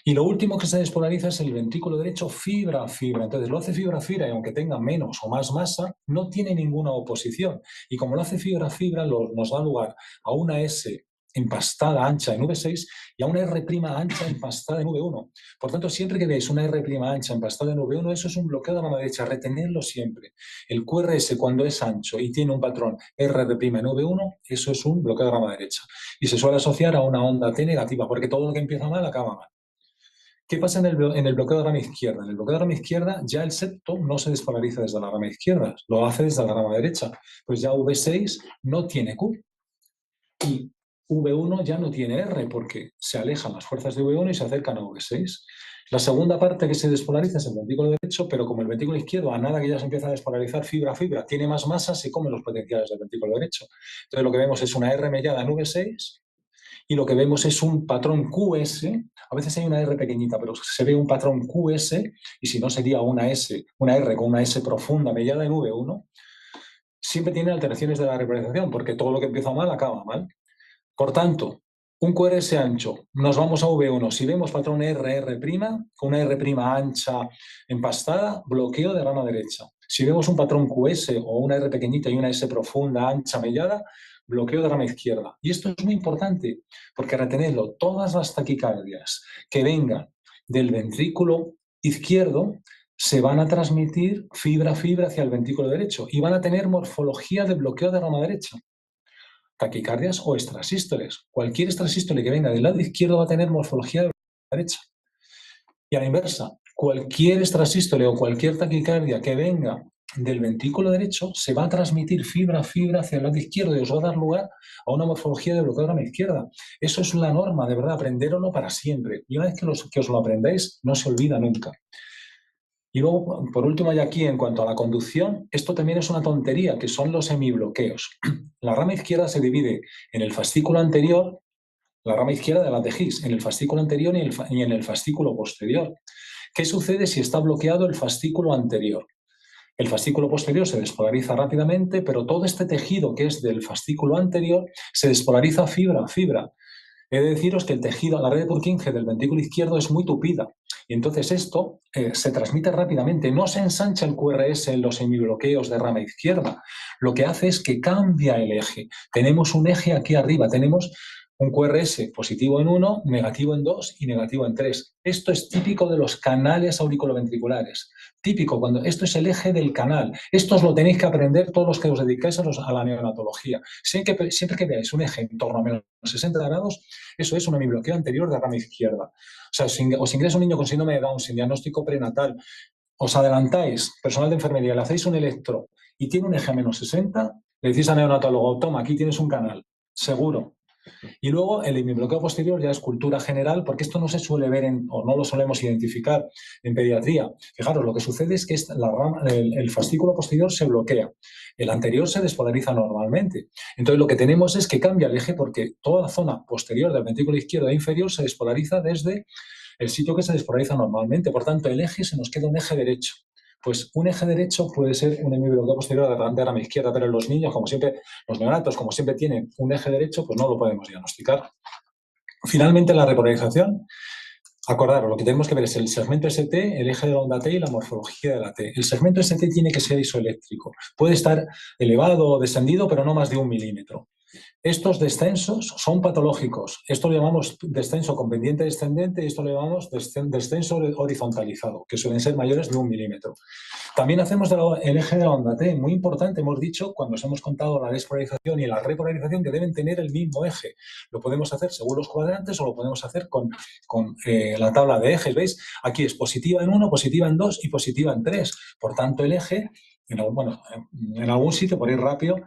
Y lo último que se despolariza es el ventrículo derecho fibra a fibra. Entonces lo hace fibra a fibra y aunque tenga menos o más masa, no tiene ninguna oposición. Y como lo hace fibra a fibra, nos da lugar a una S empastada ancha en V6 y a una R' ancha empastada en V1. Por tanto, siempre que veis una R' ancha empastada en V1, eso es un bloqueo de rama derecha. Retenerlo siempre. El QRS, cuando es ancho y tiene un patrón R' en V1, eso es un bloqueo de rama derecha. Y se suele asociar a una onda T negativa, porque todo lo que empieza mal acaba mal. ¿Qué pasa en el bloqueo de rama izquierda? En el bloqueo de rama izquierda ya el septo no se despolariza desde la rama izquierda, lo hace desde la rama derecha. Pues ya V6 no tiene Q. Y V1 ya no tiene R porque se alejan las fuerzas de V1 y se acercan a V6. La segunda parte que se despolariza es el ventrículo derecho, pero como el ventrículo izquierdo, a nada que ya se empieza a despolarizar fibra a fibra, tiene más masa, se comen los potenciales del ventrículo derecho. Entonces lo que vemos es una R mellada en V6 y lo que vemos es un patrón QS. A veces hay una R pequeñita, pero se ve un patrón QS y si no sería una R con una S profunda mellada en V1. Siempre tiene alteraciones de la repolarización porque todo lo que empieza mal acaba mal. Por tanto, un QRS ancho, nos vamos a V1. Si vemos patrón RR', con una R' ancha empastada, bloqueo de rama derecha. Si vemos un patrón QS o una R pequeñita y una S profunda, ancha, mellada, bloqueo de rama izquierda. Y esto es muy importante, porque retenerlo, todas las taquicardias que vengan del ventrículo izquierdo se van a transmitir fibra a fibra hacia el ventrículo derecho y van a tener morfología de bloqueo de rama derecha. Taquicardias o extrasístoles. Cualquier extrasístole que venga del lado izquierdo va a tener morfología de la derecha. Y a la inversa, cualquier extrasístole o cualquier taquicardia que venga del ventrículo derecho se va a transmitir fibra a fibra hacia el lado izquierdo y os va a dar lugar a una morfología de bloqueo de rama izquierda. Eso es la norma, de verdad, aprenderlo para siempre. Y una vez que os lo aprendáis, no se olvida nunca. Y luego, por último, y aquí, en cuanto a la conducción, esto también es una tontería, que son los semibloqueos. La rama izquierda se divide en el fascículo anterior, la rama izquierda de la TGIS, en el fascículo anterior y en el fascículo posterior. ¿Qué sucede si está bloqueado el fascículo anterior? El fascículo posterior se despolariza rápidamente, pero todo este tejido que es del fascículo anterior se despolariza fibra a fibra. He de deciros que el tejido, la red de Purkinje del ventrículo izquierdo es muy tupida y entonces esto se transmite rápidamente. No se ensancha el QRS en los semibloqueos de rama izquierda. Lo que hace es que cambia el eje. Tenemos un eje aquí arriba, tenemos un QRS positivo en 1, negativo en 2 y negativo en 3. Esto es típico de los canales auriculoventriculares. Típico, cuando esto es el eje del canal. Esto os lo tenéis que aprender todos los que os dedicáis a la neonatología. Siempre que veáis un eje en torno a menos 60 grados, eso es un hemibloqueo anterior de rama izquierda. O sea, os ingresa un niño con síndrome de Down sin diagnóstico prenatal, os adelantáis, personal de enfermería, le hacéis un electro y tiene un eje a menos 60, le decís al neonatólogo, toma, aquí tienes un canal, seguro. Y luego el hemibloqueo posterior ya es cultura general, porque esto no se suele ver o no lo solemos identificar en pediatría. Fijaros, lo que sucede es que el fascículo posterior se bloquea, el anterior se despolariza normalmente. Entonces lo que tenemos es que cambia el eje porque toda la zona posterior del ventrículo izquierdo e inferior se despolariza desde el sitio que se despolariza normalmente. Por tanto, el eje se nos queda un eje derecho. Pues un eje derecho puede ser un hemibloqueo posterior de rama izquierda, pero en los niños, como siempre, los neonatos, como siempre tienen un eje derecho, pues no lo podemos diagnosticar. Finalmente, la repolarización. Acordaros, lo que tenemos que ver es el segmento ST, el eje de la onda T y la morfología de la T. El segmento ST tiene que ser isoeléctrico. Puede estar elevado o descendido, pero no más de 1 milímetro. Estos descensos son patológicos. Esto lo llamamos descenso con pendiente descendente y esto lo llamamos descenso horizontalizado, que suelen ser mayores de 1 milímetro. También hacemos el eje de la onda T, muy importante, hemos dicho cuando os hemos contado la despolarización y la repolarización que deben tener el mismo eje. Lo podemos hacer según los cuadrantes o lo podemos hacer con la tabla de ejes. ¿Veis? Aquí es positiva en 1, positiva en 2 y positiva en 3. Por tanto, el eje, en algún sitio, por ir rápido,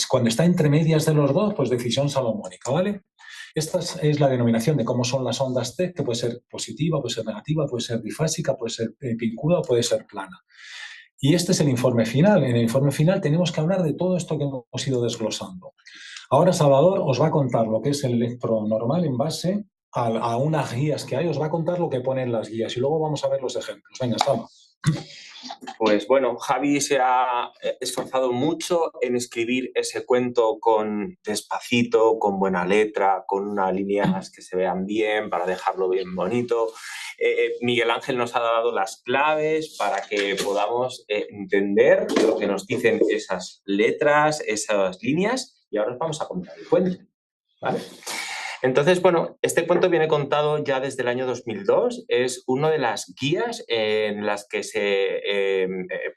cuando está entre medias de los dos, pues decisión salomónica, ¿vale? Esta es la denominación de cómo son las ondas T, que puede ser positiva, puede ser negativa, puede ser bifásica, puede ser pincuda o puede ser plana. Y este es el informe final. En el informe final tenemos que hablar de todo esto que hemos ido desglosando. Ahora Salvador os va a contar lo que es el electronormal en base a unas guías que hay, os va a contar lo que ponen las guías y luego vamos a ver los ejemplos. Venga, Salva. Pues bueno, Javi se ha esforzado mucho en escribir ese cuento con despacito, con buena letra, con unas líneas que se vean bien, para dejarlo bien bonito. Miguel Ángel nos ha dado las claves para que podamos entender lo que nos dicen esas letras, esas líneas, y ahora os vamos a contar el cuento, ¿vale? Entonces, bueno, este cuento viene contado ya desde el año 2002. Es una de las guías en las que se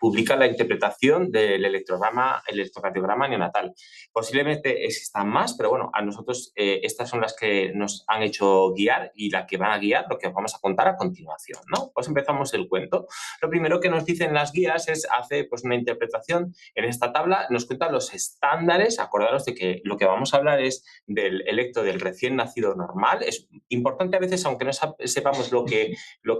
publica la interpretación del electrocardiograma neonatal. Posiblemente existan más, pero bueno, a nosotros estas son las que nos han hecho guiar y las que van a guiar lo que os vamos a contar a continuación, ¿no? Pues empezamos el cuento. Lo primero que nos dicen las guías es hacer pues, una interpretación. En esta tabla nos cuentan los estándares. Acordaros de que lo que vamos a hablar es del del recién nacido normal. Es importante a veces, aunque no sepamos lo que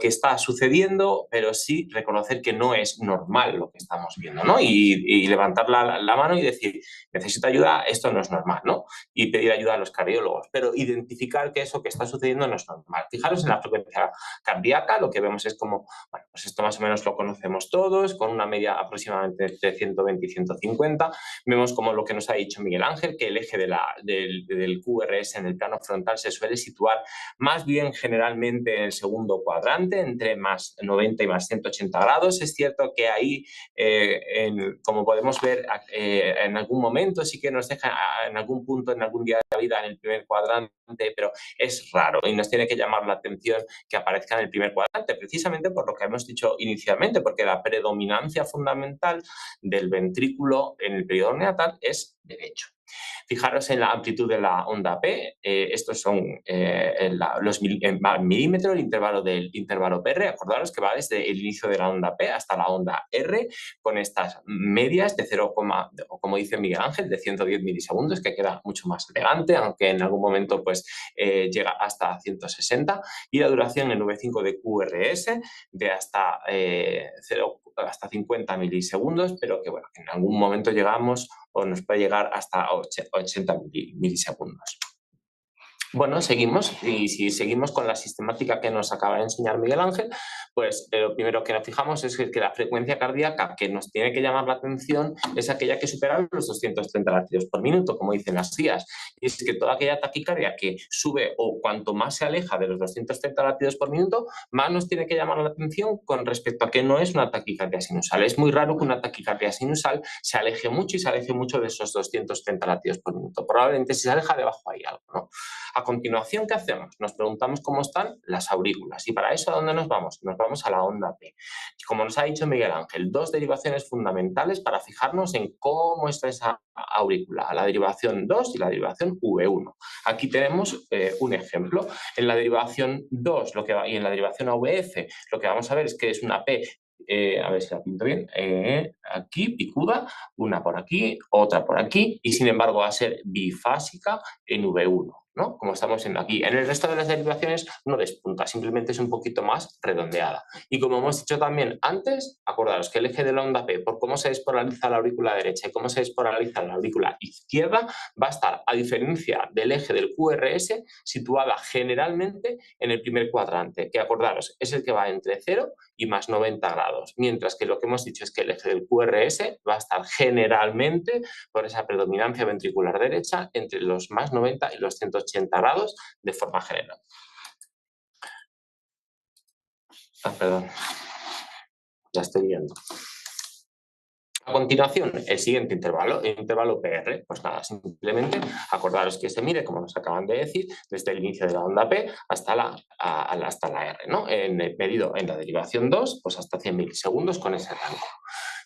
está sucediendo, pero sí reconocer que no es normal lo que estamos viendo, ¿no? Y levantar la mano y decir, necesito ayuda, esto no es normal, ¿no? Y pedir ayuda a los cardiólogos, pero identificar que eso que está sucediendo no es normal. Fijaros en la frecuencia cardíaca, lo que vemos es como, bueno, pues esto más o menos lo conocemos todos, con una media aproximadamente de 120 y 150. Vemos como lo que nos ha dicho Miguel Ángel, que el eje del QRS en el plano frontal se suele situar más bien generalmente en el segundo cuadrante, entre más 90 y más 180 grados. Es cierto que ahí, como podemos ver, en algún momento sí que nos deja en algún punto, en algún día de la vida, en el primer cuadrante, pero es raro y nos tiene que llamar la atención que aparezca en el primer cuadrante, precisamente por lo que hemos dicho inicialmente, porque la predominancia fundamental del ventrículo en el periodo neonatal es derecho. Fijaros en la amplitud de la onda P, estos son los milímetros, el intervalo del intervalo PR, acordaros que va desde el inicio de la onda P hasta la onda R, con estas medias de 0, como dice Miguel Ángel, de 110 milisegundos, que queda mucho más elegante, aunque en algún momento pues, llega hasta 160, y la duración en V5 de QRS de hasta 50 milisegundos, pero que bueno, en algún momento llegamos o nos puede llegar hasta 80 milisegundos. Bueno, seguimos, y si seguimos con la sistemática que nos acaba de enseñar Miguel Ángel, pues lo primero que nos fijamos es que la frecuencia cardíaca que nos tiene que llamar la atención es aquella que supera los 230 latidos por minuto, como dicen las guías. Y es que toda aquella taquicardia que sube o cuanto más se aleja de los 230 latidos por minuto, más nos tiene que llamar la atención con respecto a que no es una taquicardia sinusal. Es muy raro que una taquicardia sinusal se aleje mucho y se aleje mucho de esos 230 latidos por minuto. Probablemente si se aleja debajo hay algo, ¿no? A continuación, ¿qué hacemos? Nos preguntamos cómo están las aurículas. Y para eso, ¿a dónde nos vamos? Nos vamos a la onda P. Como nos ha dicho Miguel Ángel, dos derivaciones fundamentales para fijarnos en cómo está esa aurícula, la derivación 2 y la derivación V1. Aquí tenemos un ejemplo. En la derivación 2 y en la derivación AVF, lo que vamos a ver es que es una P, a ver si la pinto bien, aquí picuda, una por aquí, otra por aquí, y sin embargo va a ser bifásica en V1. ¿No? Como estamos viendo aquí. En el resto de las derivaciones no despunta, simplemente es un poquito más redondeada. Y como hemos dicho también antes, acordaros que el eje de la onda P, por cómo se despolariza la aurícula derecha y cómo se despolariza la aurícula izquierda, va a estar, a diferencia del eje del QRS, situada generalmente en el primer cuadrante, que acordaros, es el que va entre 0 y más 90 grados, mientras que lo que hemos dicho es que el eje del QRS va a estar generalmente, por esa predominancia ventricular derecha, entre los más 90 y los 180 grados de forma general. Perdón. Ya estoy viendo. A continuación, el siguiente intervalo, el intervalo PR, pues nada, simplemente acordaros que se mide, como nos acaban de decir, desde el inicio de la onda P hasta la R, ¿no? Medido en la derivación 2, pues hasta 100 milisegundos con ese rango.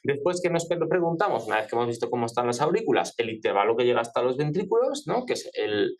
Después que nos preguntamos, una vez que hemos visto cómo están las aurículas, el intervalo que llega hasta los ventrículos, ¿no? Que es el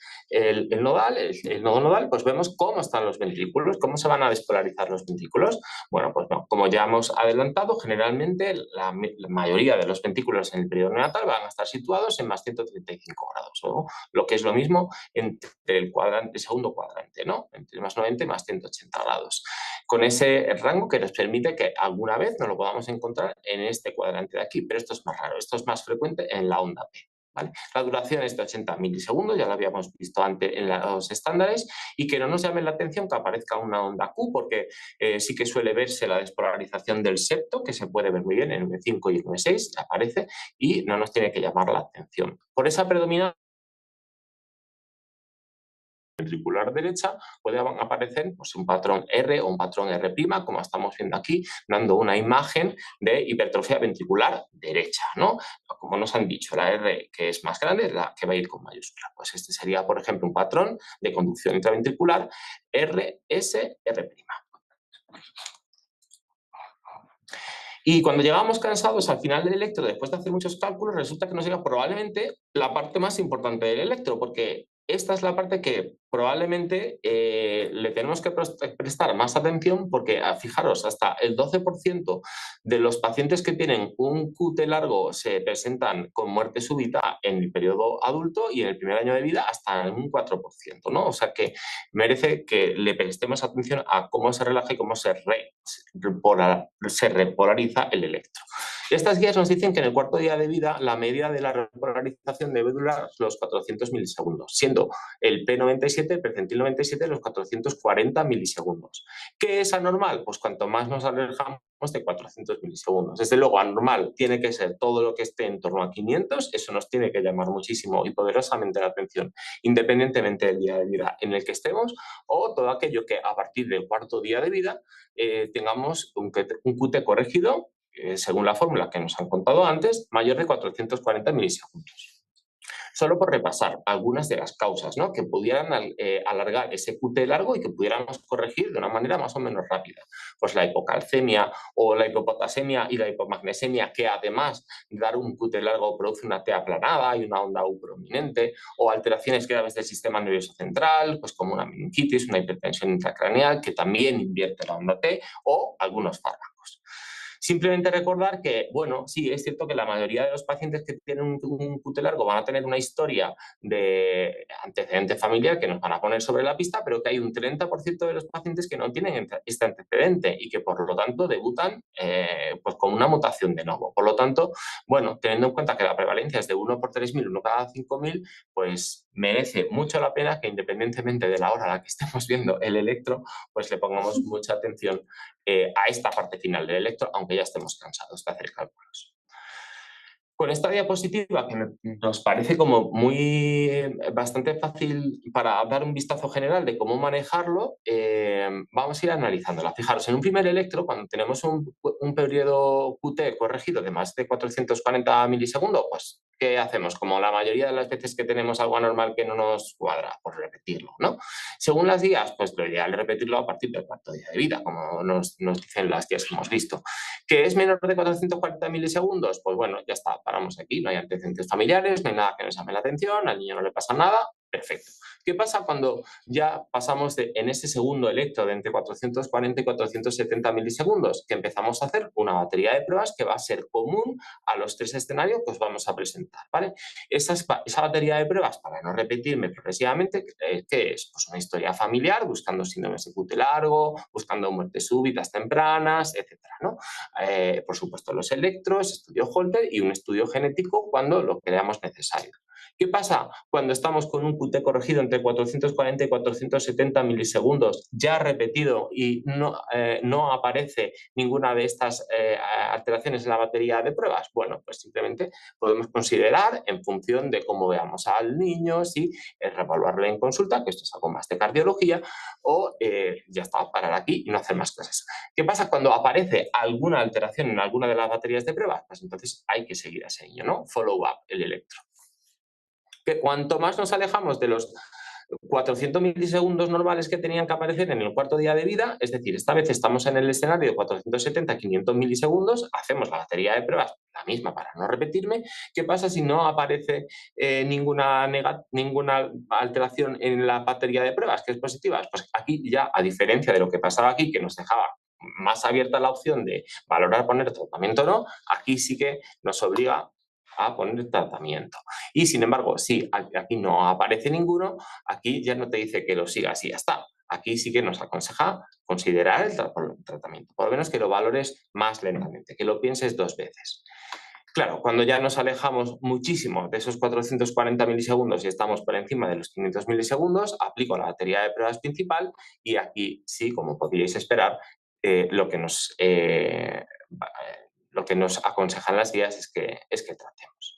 nodo nodal, pues vemos cómo están los ventrículos, cómo se van a despolarizar los ventrículos. Bueno, pues no, como ya hemos adelantado, generalmente la mayoría de los ventrículos en el periodo neonatal van a estar situados en más 135 grados, o lo que es lo mismo entre el segundo cuadrante, ¿no? Entre más 90 y más 180 grados. Con ese rango que nos permite que alguna vez nos lo podamos encontrar en este cuadrante de aquí, pero esto es más raro, esto es más frecuente en la onda P. ¿vale? La duración es de 80 milisegundos, ya lo habíamos visto antes en los estándares, y que no nos llame la atención que aparezca una onda Q, porque sí que suele verse la despolarización del septo, que se puede ver muy bien en el V5 y el V6, aparece, y no nos tiene que llamar la atención. Por esa predominancia ventricular derecha puede aparecer pues, un patrón R o un patrón R', como estamos viendo aquí, dando una imagen de hipertrofia ventricular derecha, ¿no? Como nos han dicho, la R que es más grande es la que va a ir con mayúscula. Pues este sería, por ejemplo, un patrón de conducción intraventricular RS-R'. Y cuando llegamos cansados al final del electro, después de hacer muchos cálculos, resulta que nos llega probablemente la parte más importante del electro, porque esta es la parte que probablemente le tenemos que prestar más atención, porque fijaros, hasta el 12% de los pacientes que tienen un QT largo se presentan con muerte súbita en el periodo adulto y en el primer año de vida hasta un 4%, ¿no? O sea que merece que le prestemos atención a cómo se relaja y cómo se repolariza el electro. Estas guías nos dicen que en el cuarto día de vida la media de la repolarización debe durar los 400 milisegundos, siendo el P97, el percentil 97, los 440 milisegundos. ¿Qué es anormal? Pues cuanto más nos alejamos de 400 milisegundos. Desde luego, anormal tiene que ser todo lo que esté en torno a 500, eso nos tiene que llamar muchísimo y poderosamente la atención, independientemente del día de vida en el que estemos, o todo aquello que a partir del cuarto día de vida tengamos un QT corregido, según la fórmula que nos han contado antes, mayor de 440 milisegundos. Solo por repasar algunas de las causas, ¿no?, que pudieran alargar ese QT largo y que pudiéramos corregir de una manera más o menos rápida. Pues la hipocalcemia o la hipopotasemia y la hipomagnesemia, que además de dar un QT largo produce una T aplanada y una onda U prominente, o alteraciones graves del sistema nervioso central, pues como una meningitis, una hipertensión intracraneal, que también invierte la onda T, o algunos fármacos. Simplemente recordar que, bueno, sí, es cierto que la mayoría de los pacientes que tienen un QT largo van a tener una historia de antecedente familiar que nos van a poner sobre la pista, pero que hay un 30% de los pacientes que no tienen este antecedente y que, por lo tanto, debutan pues con una mutación de novo. Por lo tanto, bueno, teniendo en cuenta que la prevalencia es de 1 por 3.000, 1 cada 5.000, pues merece mucho la pena que, independientemente de la hora a la que estemos viendo el electro, pues le pongamos mucha atención a esta parte final del electro, aunque ya estemos cansados de hacer cálculos. Con esta diapositiva, que nos parece como bastante fácil para dar un vistazo general de cómo manejarlo, vamos a ir analizándola. Fijaros, en un primer electro, cuando tenemos un periodo QT corregido de más de 440 milisegundos, pues ¿qué hacemos? Como la mayoría de las veces que tenemos algo anormal que no nos cuadra, pues repetirlo, ¿no? Según las guías, pues lo ideal es repetirlo a partir del cuarto día de vida, como nos dicen las guías que hemos visto. ¿Que es menor de 440 milisegundos? Pues bueno, ya está, paramos aquí, no hay antecedentes familiares, no hay nada que nos llame la atención, al niño no le pasa nada, perfecto. ¿Qué pasa cuando ya pasamos en ese segundo electro de entre 440 y 470 milisegundos? Que empezamos a hacer una batería de pruebas que va a ser común a los 3 escenarios que os vamos a presentar, ¿vale? Esa batería de pruebas, para no repetirme progresivamente, ¿qué es? Pues una historia familiar, buscando síndromes de QT largo, buscando muertes súbitas tempranas, etcétera, ¿no? Por supuesto, los electros, estudio Holter y un estudio genético cuando lo creamos necesario. ¿Qué pasa cuando estamos con un QT corregido entre 440 y 470 milisegundos ya repetido y no aparece ninguna de estas alteraciones en la batería de pruebas? Bueno, pues simplemente podemos considerar, en función de cómo veamos al niño, si reevaluarle en consulta, que esto es algo más de cardiología, o ya está, parar aquí y no hacer más cosas. ¿Qué pasa cuando aparece alguna alteración en alguna de las baterías de pruebas? Pues entonces hay que seguir a ese niño, ¿no? Follow up el electro. Que cuanto más nos alejamos de los 400 milisegundos normales que tenían que aparecer en el cuarto día de vida, es decir, esta vez estamos en el escenario de 470, 500 milisegundos, hacemos la batería de pruebas, la misma para no repetirme. ¿Qué pasa si no aparece ninguna alteración en la batería de pruebas que es positiva? Pues aquí ya, a diferencia de lo que pasaba aquí, que nos dejaba más abierta la opción de valorar poner tratamiento o no, aquí sí que nos obliga a poner tratamiento. Y sin embargo, si aquí no aparece ninguno, aquí ya no te dice que lo sigas y ya está. Aquí sí que nos aconseja considerar el tratamiento, por lo menos que lo valores más lentamente, que lo pienses 2 veces. Claro, cuando ya nos alejamos muchísimo de esos 440 milisegundos y estamos por encima de los 500 milisegundos, aplico la batería de pruebas principal y aquí sí, como podríais esperar, lo que nos aconsejan las guías es que tratemos.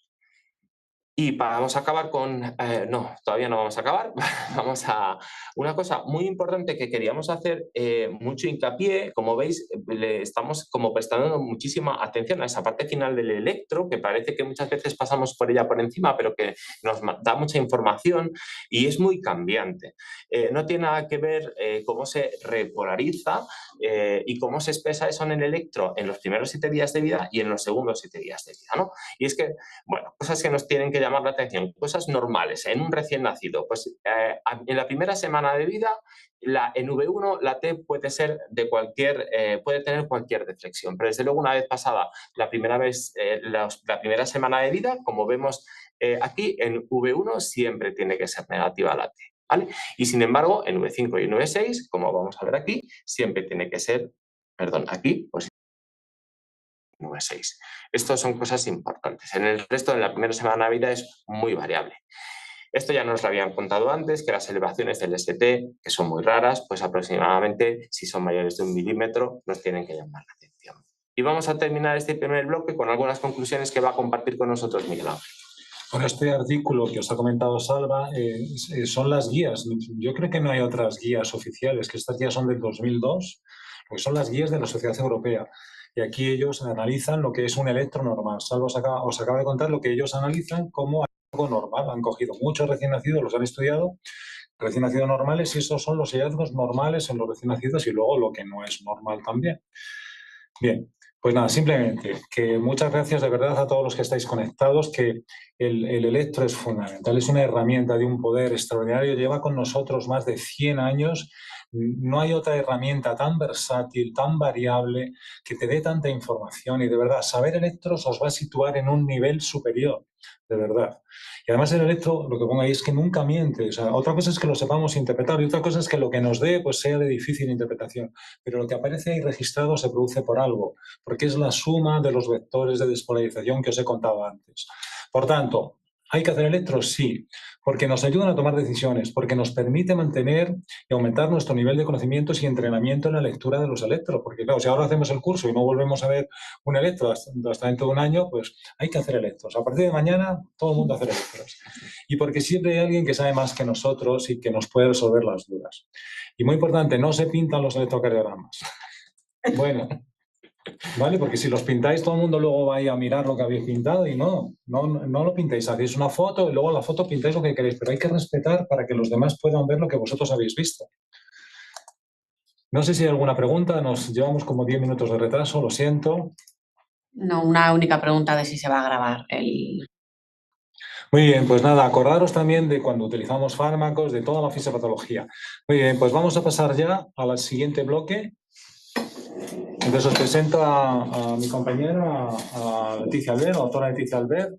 Y vamos a acabar con... no, todavía no vamos a acabar. Vamos a... Una cosa muy importante que queríamos hacer mucho hincapié, como veis, le estamos como prestando muchísima atención a esa parte final del electro, que parece que muchas veces pasamos por ella por encima, pero que nos da mucha información y es muy cambiante. No tiene nada que ver cómo se repolariza y cómo se expresa eso en el electro en los primeros 7 días de vida y en los segundos 7 días de vida, ¿no? Y es que, bueno, cosas que nos tienen que llamar la atención, cosas normales en un recién nacido. Pues en la primera semana de vida, en V1 la T puede ser de puede tener cualquier deflexión, pero desde luego una vez pasada la primera semana de vida, como vemos aquí en V1 siempre tiene que ser negativa la T, ¿vale? Y sin embargo en V5 y en V6, como vamos a ver aquí, siempre tiene que ser, perdón, aquí, pues 9,6. Estas son cosas importantes. En el resto de la primera semana de vida es muy variable. Esto ya nos lo habían contado antes, que las elevaciones del ST, que son muy raras, pues aproximadamente, si son mayores de 1 milímetro, nos tienen que llamar la atención. Y vamos a terminar este primer bloque con algunas conclusiones que va a compartir con nosotros Miguel Ángel. Bueno, este artículo que os ha comentado Salva son las guías. Yo creo que no hay otras guías oficiales, que estas guías son del 2002, porque son las guías de la Sociedad Europea. Y aquí ellos analizan lo que es un electro normal. Salva os acaba de contar lo que ellos analizan como algo normal. Han cogido muchos recién nacidos, los han estudiado, recién nacidos normales, y esos son los hallazgos normales en los recién nacidos y luego lo que no es normal también. Bien, pues nada, simplemente que muchas gracias de verdad a todos los que estáis conectados, que el electro es fundamental, es una herramienta de un poder extraordinario, lleva con nosotros más de 100 años. No hay otra herramienta tan versátil, tan variable, que te dé tanta información y de verdad, saber electros os va a situar en un nivel superior, de verdad. Y además el electro, lo que pongo ahí es que nunca miente. O sea, otra cosa es que lo sepamos interpretar y otra cosa es que lo que nos dé pues sea de difícil interpretación. Pero lo que aparece ahí registrado se produce por algo, porque es la suma de los vectores de despolarización que os he contado antes. Por tanto, ¿hay que hacer electros? Sí, porque nos ayudan a tomar decisiones, porque nos permite mantener y aumentar nuestro nivel de conocimientos y entrenamiento en la lectura de los electros. Porque claro, si ahora hacemos el curso y no volvemos a ver un electro hasta dentro de un año, pues hay que hacer electros. A partir de mañana, todo el mundo hace electros. Y porque siempre hay alguien que sabe más que nosotros y que nos puede resolver las dudas. Y muy importante, no se pintan los electrocardiogramas. Bueno, ¿vale? Porque si los pintáis, todo el mundo luego va a mirar lo que habéis pintado y no lo pintéis. Hacéis una foto y luego en la foto pintáis lo que queréis, pero hay que respetar para que los demás puedan ver lo que vosotros habéis visto. No sé si hay alguna pregunta, nos llevamos como 10 minutos de retraso, lo siento. No, una única pregunta de si se va a grabar el... Muy bien, pues nada, acordaros también de cuando utilizamos fármacos, de toda la fisiopatología. Muy bien, pues vamos a pasar ya al siguiente bloque. Entonces os presento a mi compañera, a Leticia Albert, la doctora Leticia Albert.